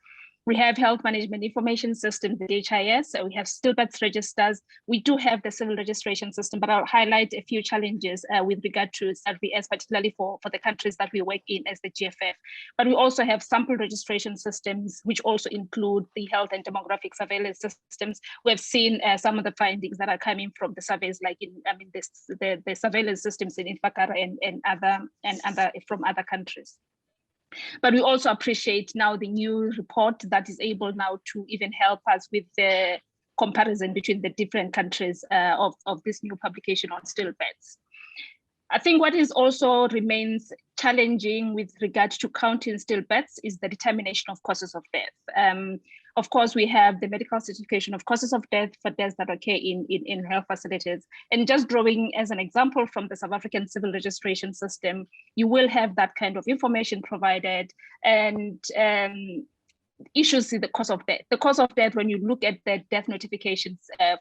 We have health management information system, the HIS. So we have stillbirths registers. We do have the civil registration system, but I'll highlight a few challenges with regard to SRVS, particularly for the countries that we work in as the GFF. But we also have sample registration systems, which also include the health and demographic surveillance systems. We have seen some of the findings that are coming from the surveys, like the surveillance systems in Ifakara and other from other countries. But we also appreciate now the new report that is able now to even help us with the comparison between the different countries of this new publication on stillbirths. I think what is also remains challenging with regard to counting stillbirths is the determination of causes of death. Of course, we have the medical certification of causes of death for deaths that occur in health facilities. And just drawing as an example from the South African civil registration system, you will have that kind of information provided, and issues in the cause of death. The cause of death, when you look at the death notifications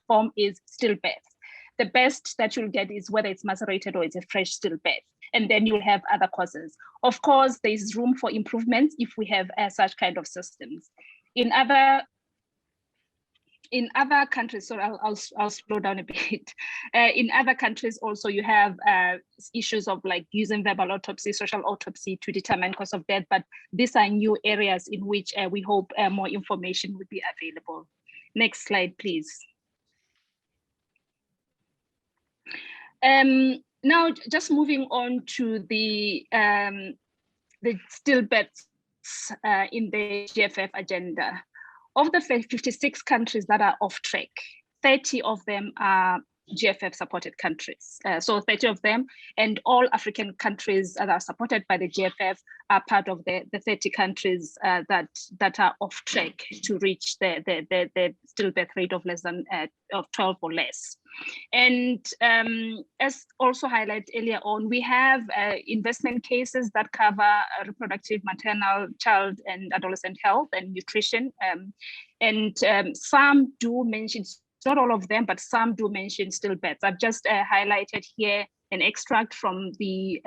form, is stillbirth. The best that you'll get is whether it's macerated or it's a fresh stillbirth, and then you'll have other causes. Of course, there's room for improvement if we have such kind of systems. In other countries, so I'll slow down a bit. In other countries also, you have issues of like using verbal autopsy, social autopsy to determine cause of death, but these are new areas in which we hope more information would be available. Next slide, please. Now, just moving on to the stillbirths in the GFF agenda. Of the 56 countries that are off track, 30 of them are GFF supported countries. So 30 of them, and all African countries that are supported by the GFF are part of the 30 countries that are off track to reach the stillbirth rate of less than of 12 or less. And as also highlighted earlier on, we have investment cases that cover reproductive, maternal, child and adolescent health and nutrition. Some do mention, not all of them, but some do mention stillbirths. I've just highlighted here an extract from the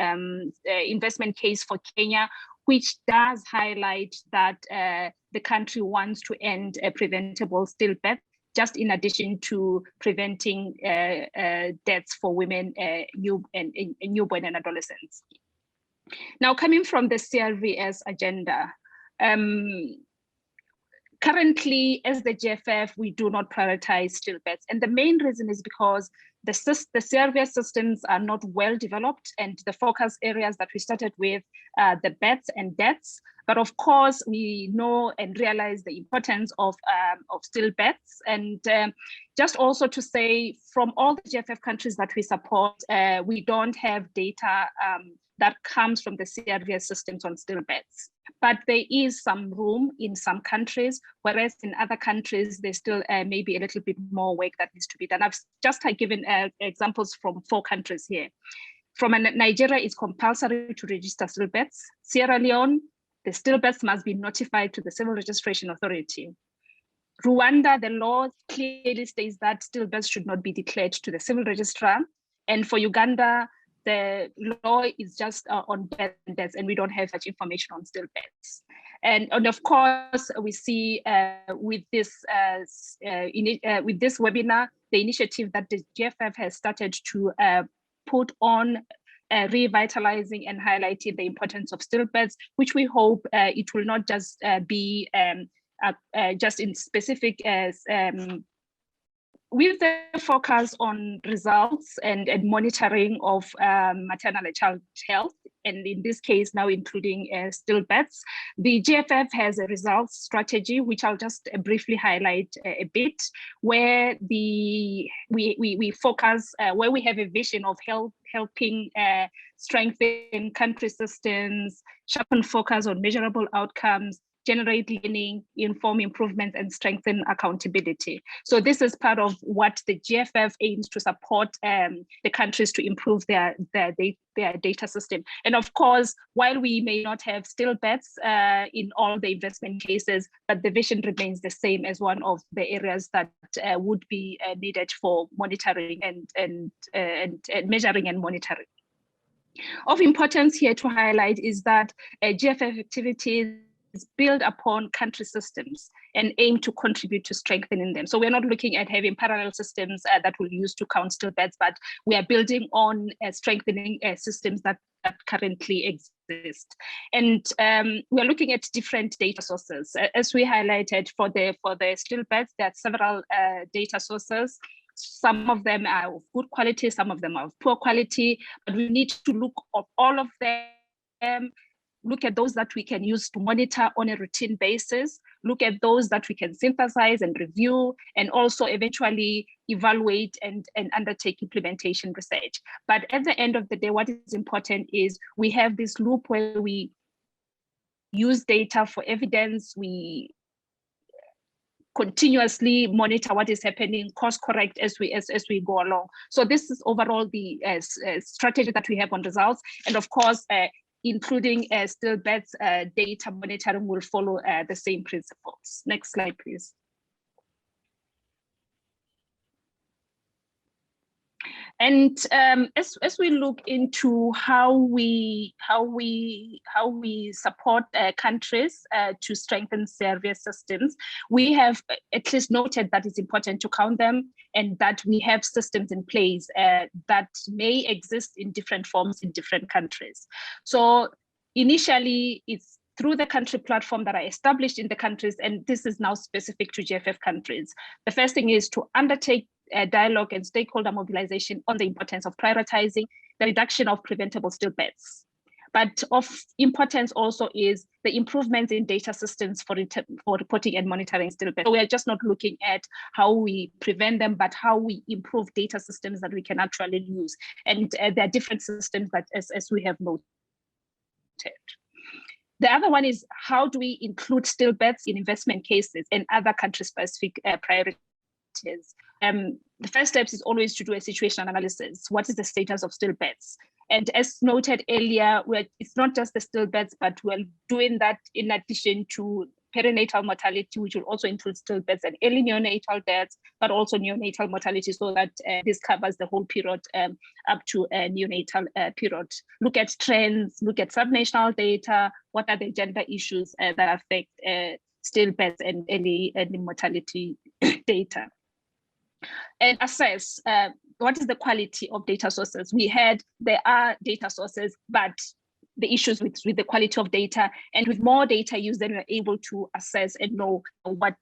investment case for Kenya, which does highlight that the country wants to end a preventable stillbirth, just in addition to preventing deaths for women, newborn and adolescents. Now, coming from the CRVS agenda, currently, as the GFF, we do not prioritize stillbirths. And the main reason is because the CRVS systems are not well developed, and the focus areas that we started with the births and deaths. But of course, we know and realize the importance of stillbirths. And just also to say, from all the GFF countries that we support, we don't have data that comes from the CRVS systems on stillbirths. But there is some room in some countries, whereas in other countries, there's still maybe a little bit more work that needs to be done. I've just given examples from 4 countries here. From Nigeria, it's compulsory to register stillbirths. Sierra Leone, the stillbirths must be notified to the Civil Registration Authority. Rwanda, the law clearly states that stillbirths should not be declared to the civil registrar. And for Uganda, the law is just on birth and deaths, and we don't have such information on stillbirths. And of course, we see with this webinar, the initiative that the GFF has started to put on revitalizing and highlighting the importance of stillbirths, which we hope it will not just be just in specific as with the focus on results and monitoring of maternal and child health, and in this case now including stillbirths, the GFF has a results strategy, which I'll just briefly highlight a bit, where we focus, where we have a vision of helping strengthen country systems, sharpen focus on measurable outcomes, generate learning, inform improvements, and strengthen accountability. So this is part of what the GFF aims to support the countries to improve their data system. And of course, while we may not have stillbirths in all the investment cases, but the vision remains the same as one of the areas that would be needed for monitoring and measuring and monitoring. Of importance here to highlight is that GFF activities build upon country systems and aim to contribute to strengthening them. So we're not looking at having parallel systems that we'll use to count stillbirths, but we are building on strengthening systems that currently exist. And we're looking at different data sources. As we highlighted for the stillbirths, there are several data sources. Some of them are of good quality, some of them are of poor quality, but we need to look at all of them, look at those that we can use to monitor on a routine basis, look at those that we can synthesize and review, and also eventually evaluate and undertake implementation research. But at the end of the day, what is important is we have this loop where we use data for evidence, we continuously monitor what is happening, course correct as we go along. So this is overall the strategy that we have on results. And of course, including stillbirths data monitoring will follow the same principles. Next slide, please. And as we look into how we support countries to strengthen service systems, we have at least noted that it's important to count them and that we have systems in place that may exist in different forms in different countries. So initially, it's through the country platform that are established in the countries, and this is now specific to GFF countries. The first thing is to undertake dialogue and stakeholder mobilization on the importance of prioritizing the reduction of preventable stillbirths. But of importance also is the improvements in data systems for reporting and monitoring stillbirths. So we are just not looking at how we prevent them, but how we improve data systems that we can actually use. And there are different systems that, as we have noted. The other one is how do we include stillbirths in investment cases and other country-specific priorities? The first steps is always to do a situational analysis. What is the status of stillbirths? And as noted earlier, it's not just the stillbirths, but we're doing that in addition to perinatal mortality, which will also include stillbirths and early neonatal deaths, but also neonatal mortality, so that this covers the whole period up to a neonatal period. Look at trends, look at subnational data, what are the gender issues that affect stillbirths and early mortality data. And assess what is the quality of data sources. There are data sources, but the issues with the quality of data, and with more data used, then we're able to assess and know what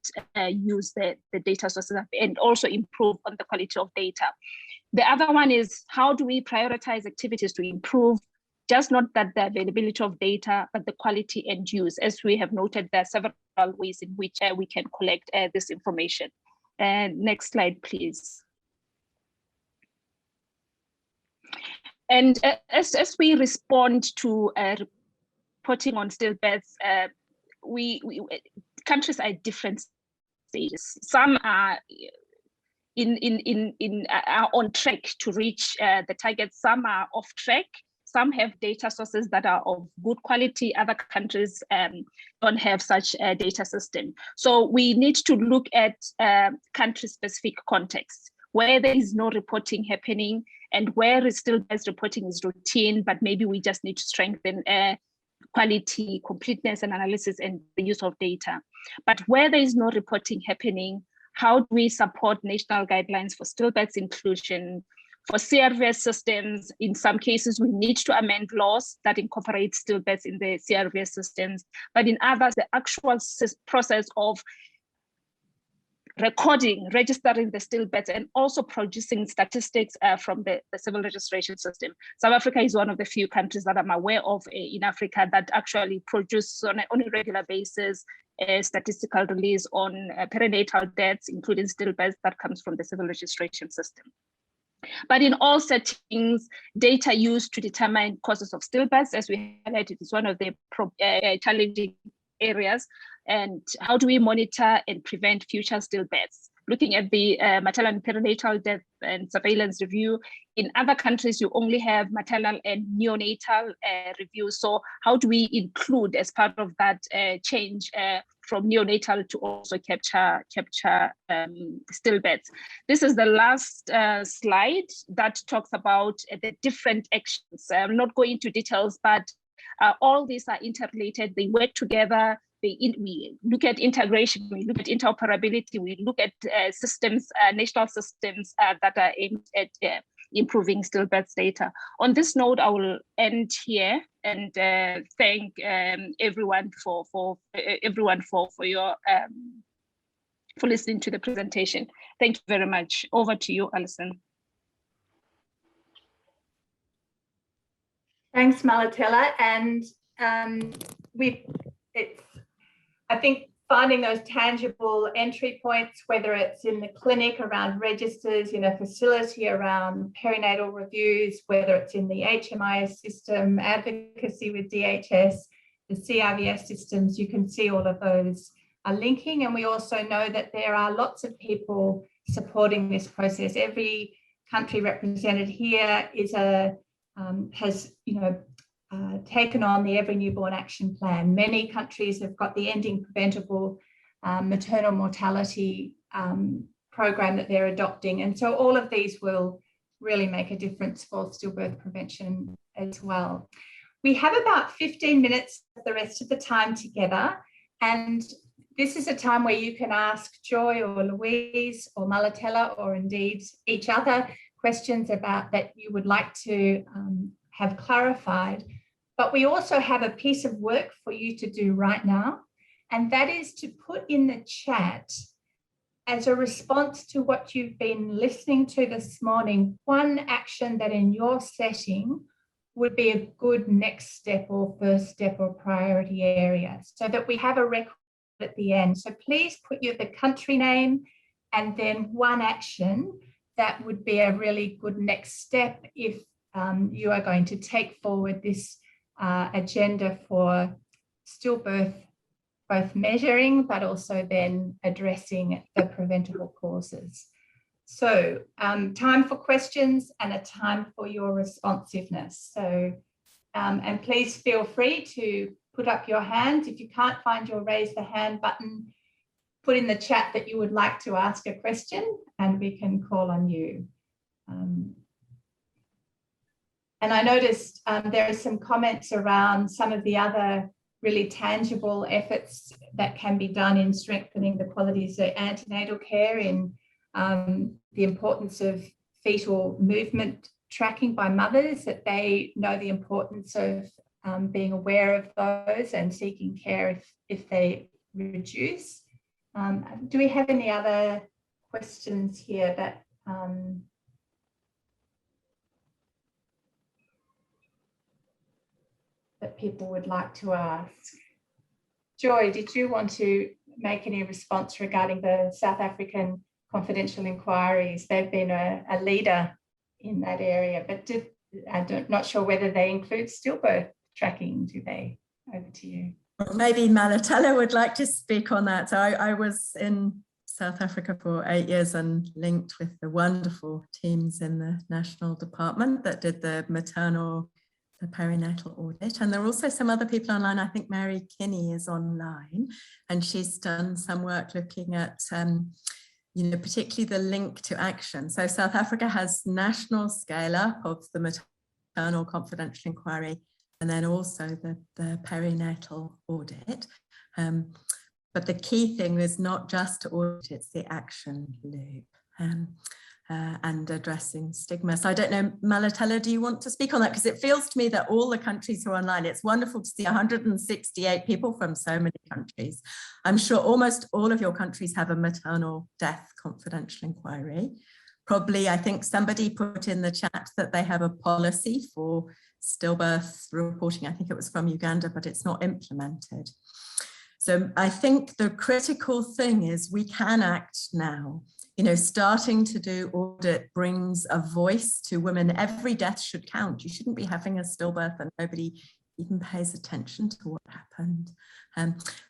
use the data sources have, and also improve on the quality of data. The other one is how do we prioritize activities to improve just not that the availability of data, but the quality and use. As we have noted, there are several ways in which we can collect this information. Next slide, please. And as we respond to reporting on stillbirths, countries are at different stages. Some are are on track to reach the target. Some are off track. Some have data sources that are of good quality. Other countries don't have such a data system. So we need to look at country-specific context, where there is no reporting happening and where stillbirth reporting is routine, but maybe we just need to strengthen quality, completeness, and analysis and the use of data. But where there is no reporting happening, how do we support national guidelines for stillbirth inclusion? For CRVS systems, in some cases, we need to amend laws that incorporate stillbirths in the CRVS systems. But in others, the actual process of registering the stillbirths and also producing statistics from the civil registration system. South Africa is one of the few countries that I'm aware of in Africa that actually produce on a regular basis a statistical release on perinatal deaths, including stillbirths, that comes from the civil registration system. But in all settings, data used to determine causes of stillbirths, as we highlighted, is one of the challenging areas. And how do we monitor and prevent future stillbirths? Looking at the maternal and perinatal death and surveillance review, in other countries, you only have maternal and neonatal review. So how do we include as part of that change from neonatal to also capture stillbirths? This is the last slide that talks about the different actions. I'm not going into details, but all these are interrelated. They work together. we look at integration, we look at interoperability, we look at systems, national systems that are aimed at improving stillbirth data. On this note, I will end here and thank everyone for your for listening to the presentation. Thank you very much. Over to you, Alison. Thanks, Malatella. And I think finding those tangible entry points, whether it's in the clinic around registers, in a facility around perinatal reviews, whether it's in the HMIS system, advocacy with DHS, the CRVS systems, you can see all of those are linking. And we also know that there are lots of people supporting this process. Every country represented here has taken on the Every Newborn Action Plan. Many countries have got the Ending Preventable maternal mortality program that they're adopting. And so all of these will really make a difference for stillbirth prevention as well. We have about 15 minutes the rest of the time together. And this is a time where you can ask Joy or Louise or Malatella, or indeed each other, questions about that you would like to have clarified. But we also have a piece of work for you to do right now, and that is to put in the chat, as a response to what you've been listening to this morning, one action that in your setting would be a good next step or first step or priority area, so that we have a record at the end. So please put the country name and then one action that would be a really good next step if you are going to take forward this agenda for stillbirth, both measuring but also then addressing the preventable causes. So time for questions and a time for your responsiveness. So and please feel free to put up your hand. If you can't find your raise the hand button, put in the chat that you would like to ask a question and we can call on you. And I noticed there are some comments around some of the other really tangible efforts that can be done in strengthening the qualities of antenatal care, in the importance of fetal movement tracking by mothers, that they know the importance of being aware of those and seeking care if they reduce. Do we have any other questions here that that people would like to ask? Joy, did you want to make any response regarding the South African confidential inquiries? They've been a leader in that area, but I'm not sure whether they include stillbirth tracking, do they? Over to you. Maybe Malatella would like to speak on that. So I was in South Africa for 8 years and linked with the wonderful teams in the National Department that did the maternal, the perinatal audit. And there are also some other people online. I think Mary Kinney is online, and she's done some work looking at, particularly the link to action. So South Africa has national scale up of the maternal confidential inquiry, and then also the perinatal audit. But the key thing is not just to audit, it's the action loop and addressing stigma. So I don't know, Malatella, do you want to speak on that? Because it feels to me that all the countries who are online, it's wonderful to see 168 people from so many countries. I'm sure almost all of your countries have a maternal death confidential inquiry. Probably, I think somebody put in the chat that they have a policy for stillbirth reporting. I think it was from Uganda, but it's not implemented. So I think the critical thing is we can act now. Starting to do audit brings a voice to women. Every death should count. You shouldn't be having a stillbirth and nobody even pays attention to what happened.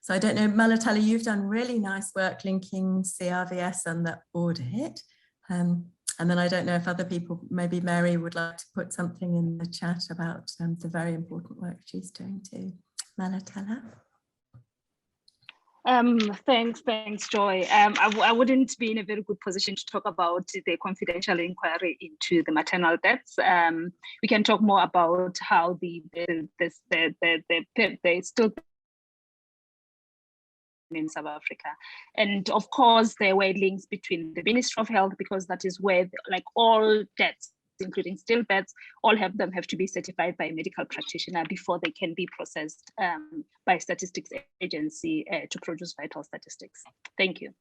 So I don't know, Malatella, you've done really nice work linking CRVS and the audit. And then I don't know if other people, maybe Mary would like to put something in the chat about the very important work she's doing too. Malatella. Thanks, Joy. I wouldn't be in a very good position to talk about the confidential inquiry into the maternal deaths. We can talk more about how the still in South Africa. And of course, there were links between the Ministry of Health, because that is where like all deaths, including stillbirths, all of them have to be certified by a medical practitioner before they can be processed by statistics agency to produce vital statistics. Thank you.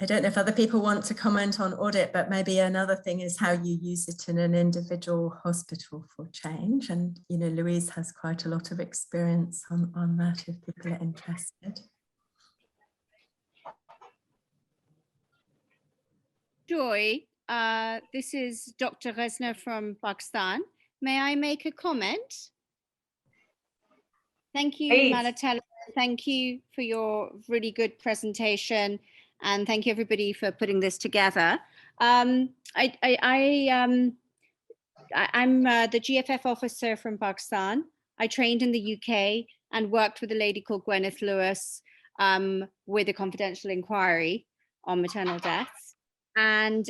I don't know if other people want to comment on audit, but maybe another thing is how you use it in an individual hospital for change. And, you know, Louise has quite a lot of experience on that if people are interested. Joy, this is Dr. Resna from Pakistan. May I make a comment? Thank you, Malatela. Thank you for your really good presentation. And thank you everybody for putting this together. I'm the GFF officer from Pakistan. I trained in the UK and worked with a lady called Gwyneth Lewis with a confidential inquiry on maternal deaths. And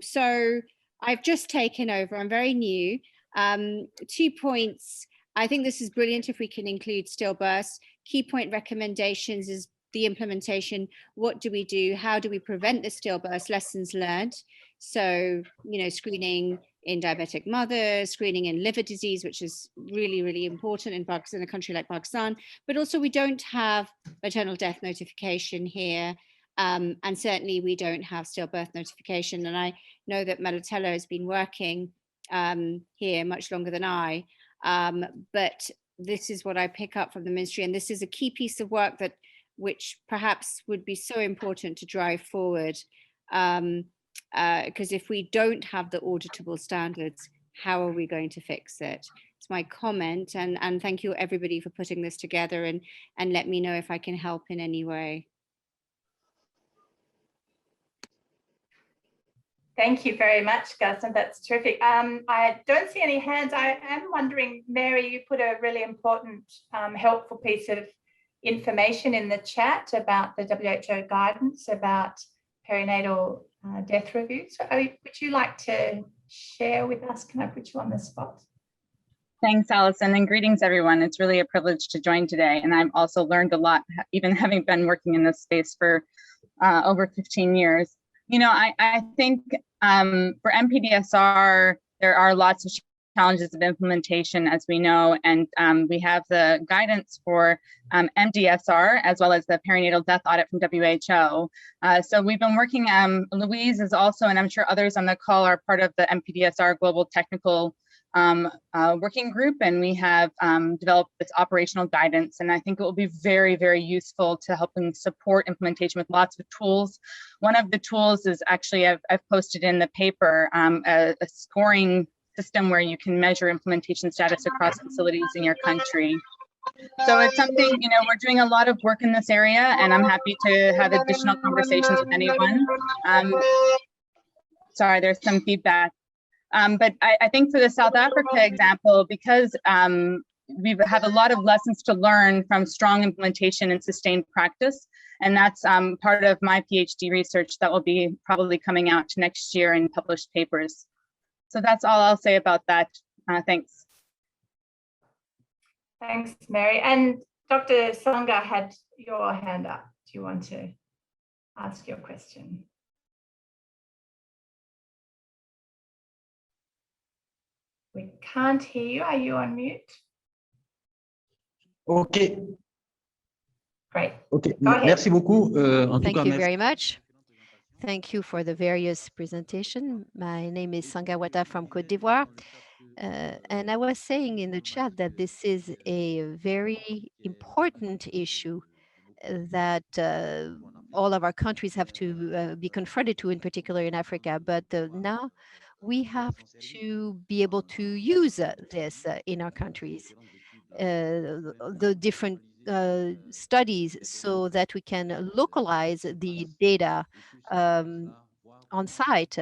so I've just taken over, I'm very new. 2 points, I think this is brilliant if we can include stillbirths. Key point recommendations is the implementation. What do we do? How do we prevent the stillbirths? Lessons learned. So, you know, screening in diabetic mothers, screening in liver disease, which is really, really important in Pakistan, a country like Pakistan. But also we don't have maternal death notification here. And certainly we don't have stillbirth notification. And I know that Malatela has been working here much longer than I. But this is what I pick up from the ministry. And this is a key piece of work that which perhaps would be so important to drive forward. Because if we don't have the auditable standards, how are we going to fix it? It's my comment, and thank you everybody for putting this together, and let me know if I can help in any way. Thank you very much, Gus, and that's terrific. I don't see any hands. I am wondering, Mary, you put a really important, helpful piece of information in the chat about the WHO guidance about perinatal death reviews. So, would you like to share with us? Can I put you on the spot? Thanks, Alison, and greetings, everyone. It's really a privilege to join today, and I've also learned a lot, even having been working in this space for over 15 years. You know, I think for MPDSR, there are lots of challenges of implementation, as we know, and we have the guidance for MDSR as well as the perinatal death audit from WHO. So we've been working, Louise is also, and I'm sure others on the call are part of the MPDSR Global Technical Working Group, and we have developed this operational guidance, and I think it will be very, very useful to helping support implementation with lots of tools. One of the tools is actually, I've posted in the paper, a scoring system where you can measure implementation status across facilities in your country. So it's something, you know, we're doing a lot of work in this area, and I'm happy to have additional conversations with anyone. Sorry, there's some feedback. But I think for the South Africa example, because we have a lot of lessons to learn from strong implementation and sustained practice, and that's part of my PhD research that will be probably coming out next year in published papers. So that's all I'll say about that. Thanks. Thanks, Mary. And Dr. Sangha had your hand up. Do you want to ask your question? We can't hear you. Are you on mute? OK. Great. OK. Go ahead. Merci beaucoup. Thank you very much. Thank you for the various presentation. My name is Sangha from Côte d'Ivoire. And I was saying in the chat that this is a very important issue that all of our countries have to be confronted to, in particular in Africa. But now we have to be able to use this in our countries, the different studies, so that we can localize the data on site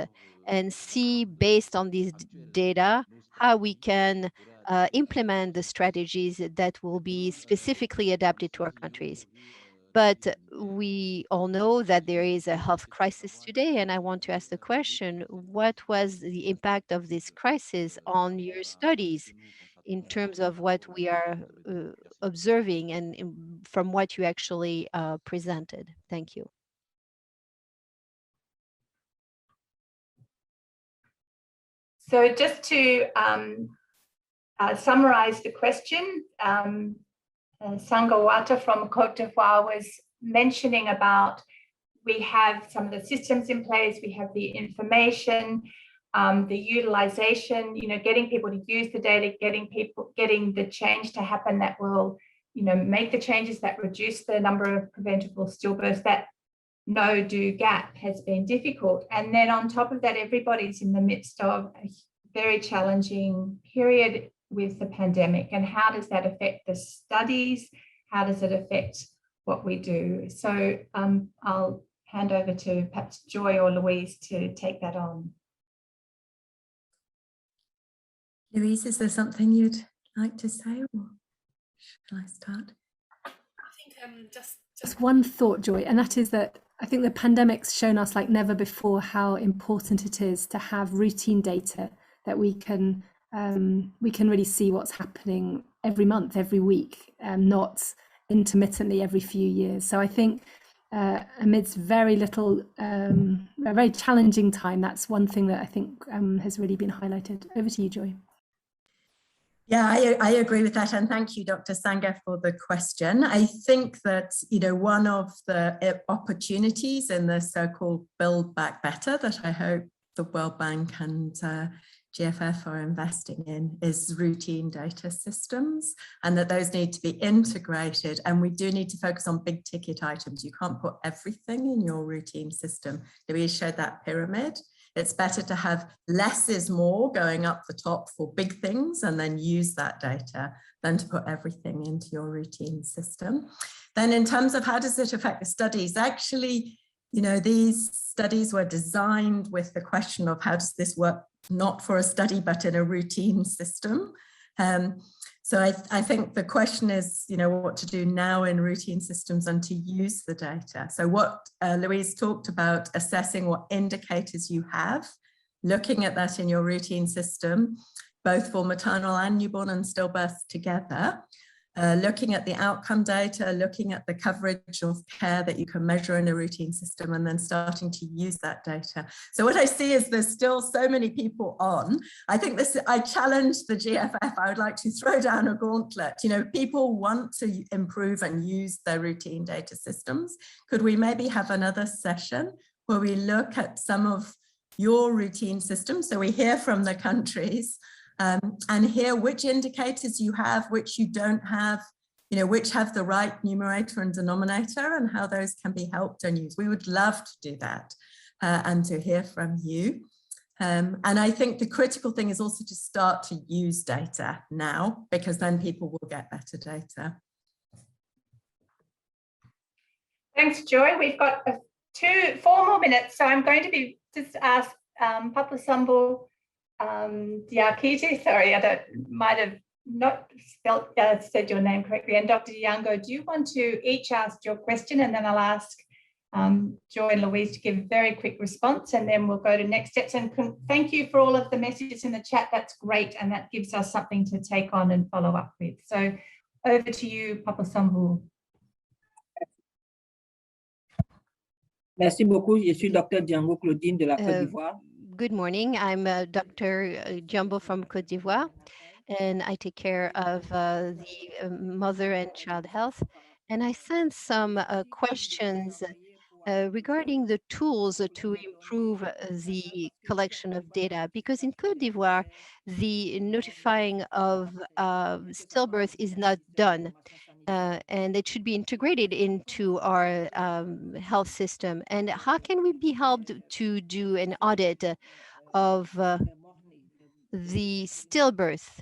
and see, based on these data, how we can implement the strategies that will be specifically adapted to our countries. But we all know that there is a health crisis today, and I want to ask the question, what was the impact of this crisis on your studies in terms of what we are observing and from what you actually presented. Thank you. So just to summarize the question, Sangawata from Cote d'Ivoire was mentioning about we have some of the systems in place, we have the information, the utilization, getting people to use the data, getting the change to happen that will, make the changes that reduce the number of preventable stillbirths. That no-do gap has been difficult. And then on top of that, everybody's in the midst of a very challenging period with the pandemic. And how does that affect the studies? How does it affect what we do? So I'll hand over to perhaps Joy or Louise to take that on. Louise, is there something you'd like to say, or shall I start? I think just one thought, Joy, and that is that I think the pandemic's shown us like never before how important it is to have routine data that we can really see what's happening every month, every week, not intermittently every few years. So I think amidst very little, a very challenging time, that's one thing that I think has really been highlighted. Over to you, Joy. Yeah, I agree with that. And thank you, Dr. Sanger, for the question. I think that, one of the opportunities in the so-called Build Back Better that I hope the World Bank and GFF are investing in is routine data systems, and that those need to be integrated. And we do need to focus on big ticket items. You can't put everything in your routine system. Louise showed that pyramid. It's better to have less is more going up the top for big things and then use that data than to put everything into your routine system. Then in terms of how does it affect the studies, actually, these studies were designed with the question of how does this work, not for a study, but in a routine system. So I think the question is, what to do now in routine systems and to use the data. So what Louise talked about, assessing what indicators you have, looking at that in your routine system, both for maternal and newborn and stillbirths together, looking at the outcome data, looking at the coverage of care that you can measure in a routine system, and then starting to use that data. So what I see is there's still so many people on. I think I challenge the GFF. I would like to throw down a gauntlet. People want to improve and use their routine data systems. Could we maybe have another session where we look at some of your routine systems? So we hear from the countries, and hear which indicators you have, which you don't have, which have the right numerator and denominator, and how those can be helped and used. We would love to do that and to hear from you. And I think the critical thing is also to start to use data now, because then people will get better data. Thanks, Joy. We've got 4 more minutes, so I'm going to be just ask Papa Sambu Diakite, sorry, might have not said your name correctly, and Dr. Yango, do you want to each ask your question, and then I'll ask Joy and Louise to give a very quick response, and then we'll go to next steps. And thank you for all of the messages in the chat. That's great, and that gives us something to take on and follow up with. So over to you, Papa Sambu. Merci beaucoup. Je suis Dr. Django Claudine de la Côte d'Ivoire. Good morning. I'm Dr. Jumbo from Côte d'Ivoire, and I take care of the mother and child health. And I sent some questions regarding the tools to improve the collection of data, because in Côte d'Ivoire, the notifying of stillbirth is not done. And it should be integrated into our health system. And how can we be helped to do an audit of the stillbirth?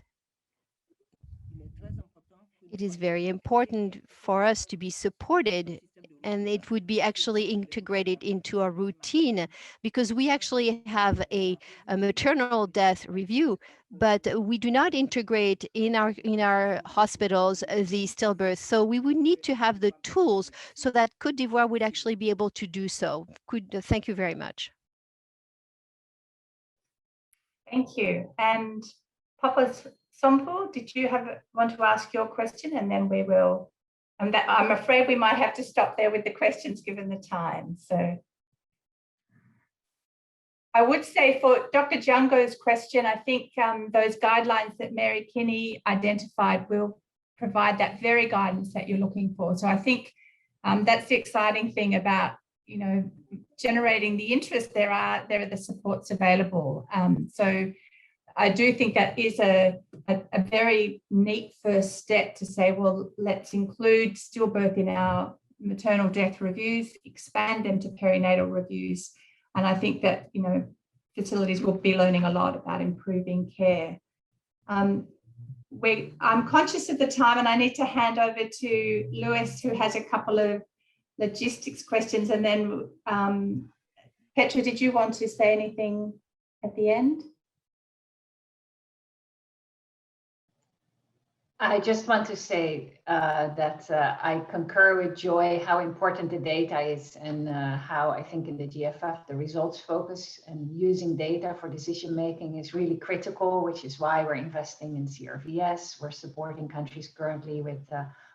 It is very important for us to be supported, and it would be actually integrated into our routine, because we actually have a maternal death review, but we do not integrate in our hospitals the stillbirth. So we would need to have the tools so that Côte d'Ivoire would actually be able to do so. Thank you very much. Thank you. And Papa Sompo, did you want to ask your question, and then we will, I'm afraid we might have to stop there with the questions given the time. So I would say for Dr. Django's question, I think those guidelines that Mary Kinney identified will provide that very guidance that you're looking for. So I think that's the exciting thing about, you know, generating the interest. There are the supports available. So I do think that is a very neat first step to say, well, let's include stillbirth in our maternal death reviews, expand them to perinatal reviews. And I think that, you know, facilities will be learning a lot about improving care. I'm conscious of the time, and I need to hand over to Lewis, who has a couple of logistics questions. And then Petra, did you want to say anything at the end? I just want to say that I concur with Joy how important the data is, and how I think in the GFF the results focus and using data for decision making is really critical, which is why we're investing in CRVS. We're supporting countries currently with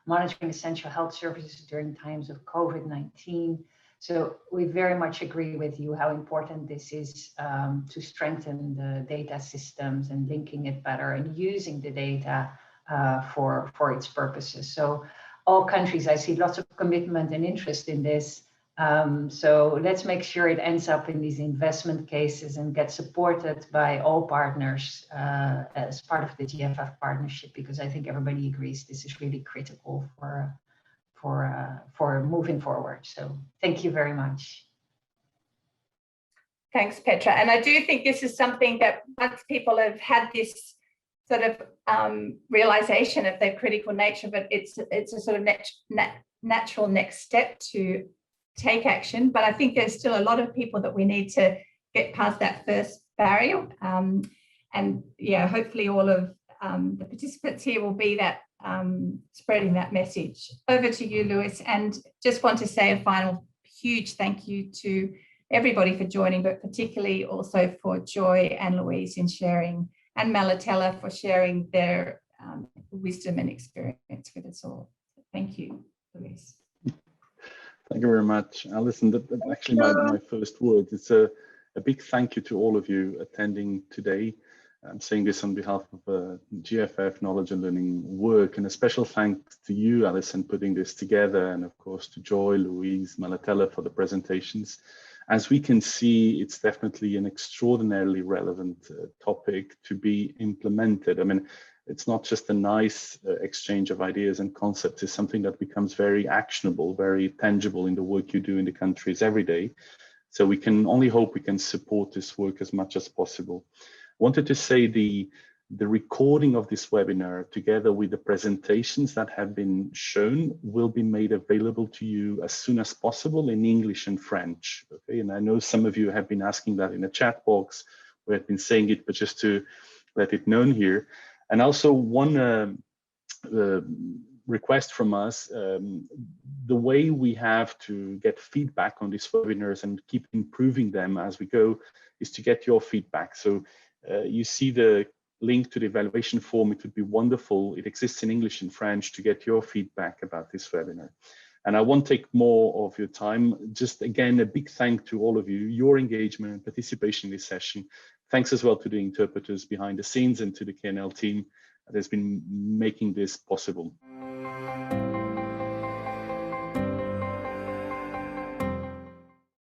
monitoring essential health services during times of COVID-19. So we very much agree with you how important this is to strengthen the data systems and linking it better and using the data for its purposes. So all countries, I see lots of commitment and interest in this. So let's make sure it ends up in these investment cases and gets supported by all partners as part of the GFF partnership, because I think everybody agrees this is really critical for moving forward. So thank you very much. Thanks, Petra. And I do think this is something that once people have had this sort of realization of their critical nature, but it's a sort of natural next step to take action. But I think there's still a lot of people that we need to get past that first barrier. And yeah, hopefully all of the participants here will be that spreading that message. Over to you, Lewis. And just want to say a final huge thank you to everybody for joining, but particularly also for Joy and Louise in sharing, and Malatella for sharing their wisdom and experience with us all. Thank you, Louise. Thank you very much, Alison. That's actually my first word. It's a big thank you to all of you attending today. I'm saying this on behalf of GFF Knowledge and Learning Work, and a special thanks to you, Alison, putting this together, and of course to Joy, Louise, Malatella for the presentations. As we can see, it's definitely an extraordinarily relevant topic to be implemented. I mean, it's not just a nice exchange of ideas and concepts. It's something that becomes very actionable, very tangible in the work you do in the countries every day. So we can only hope we can support this work as much as possible. Wanted to say the recording of this webinar, together with the presentations that have been shown, will be made available to you as soon as possible in English and French. Okay, and I know some of you have been asking that in the chat box. We have been saying it, but just to let it known here. And also one request from us, the way we have to get feedback on these webinars and keep improving them as we go is to get your feedback. So you see the link to the evaluation form. It would be wonderful. It exists in English and French to get your feedback about this webinar. And I won't take more of your time. Just again, a big thank to all of you, your engagement and participation in this session. Thanks as well to the interpreters behind the scenes and to the KNL team that has been making this possible.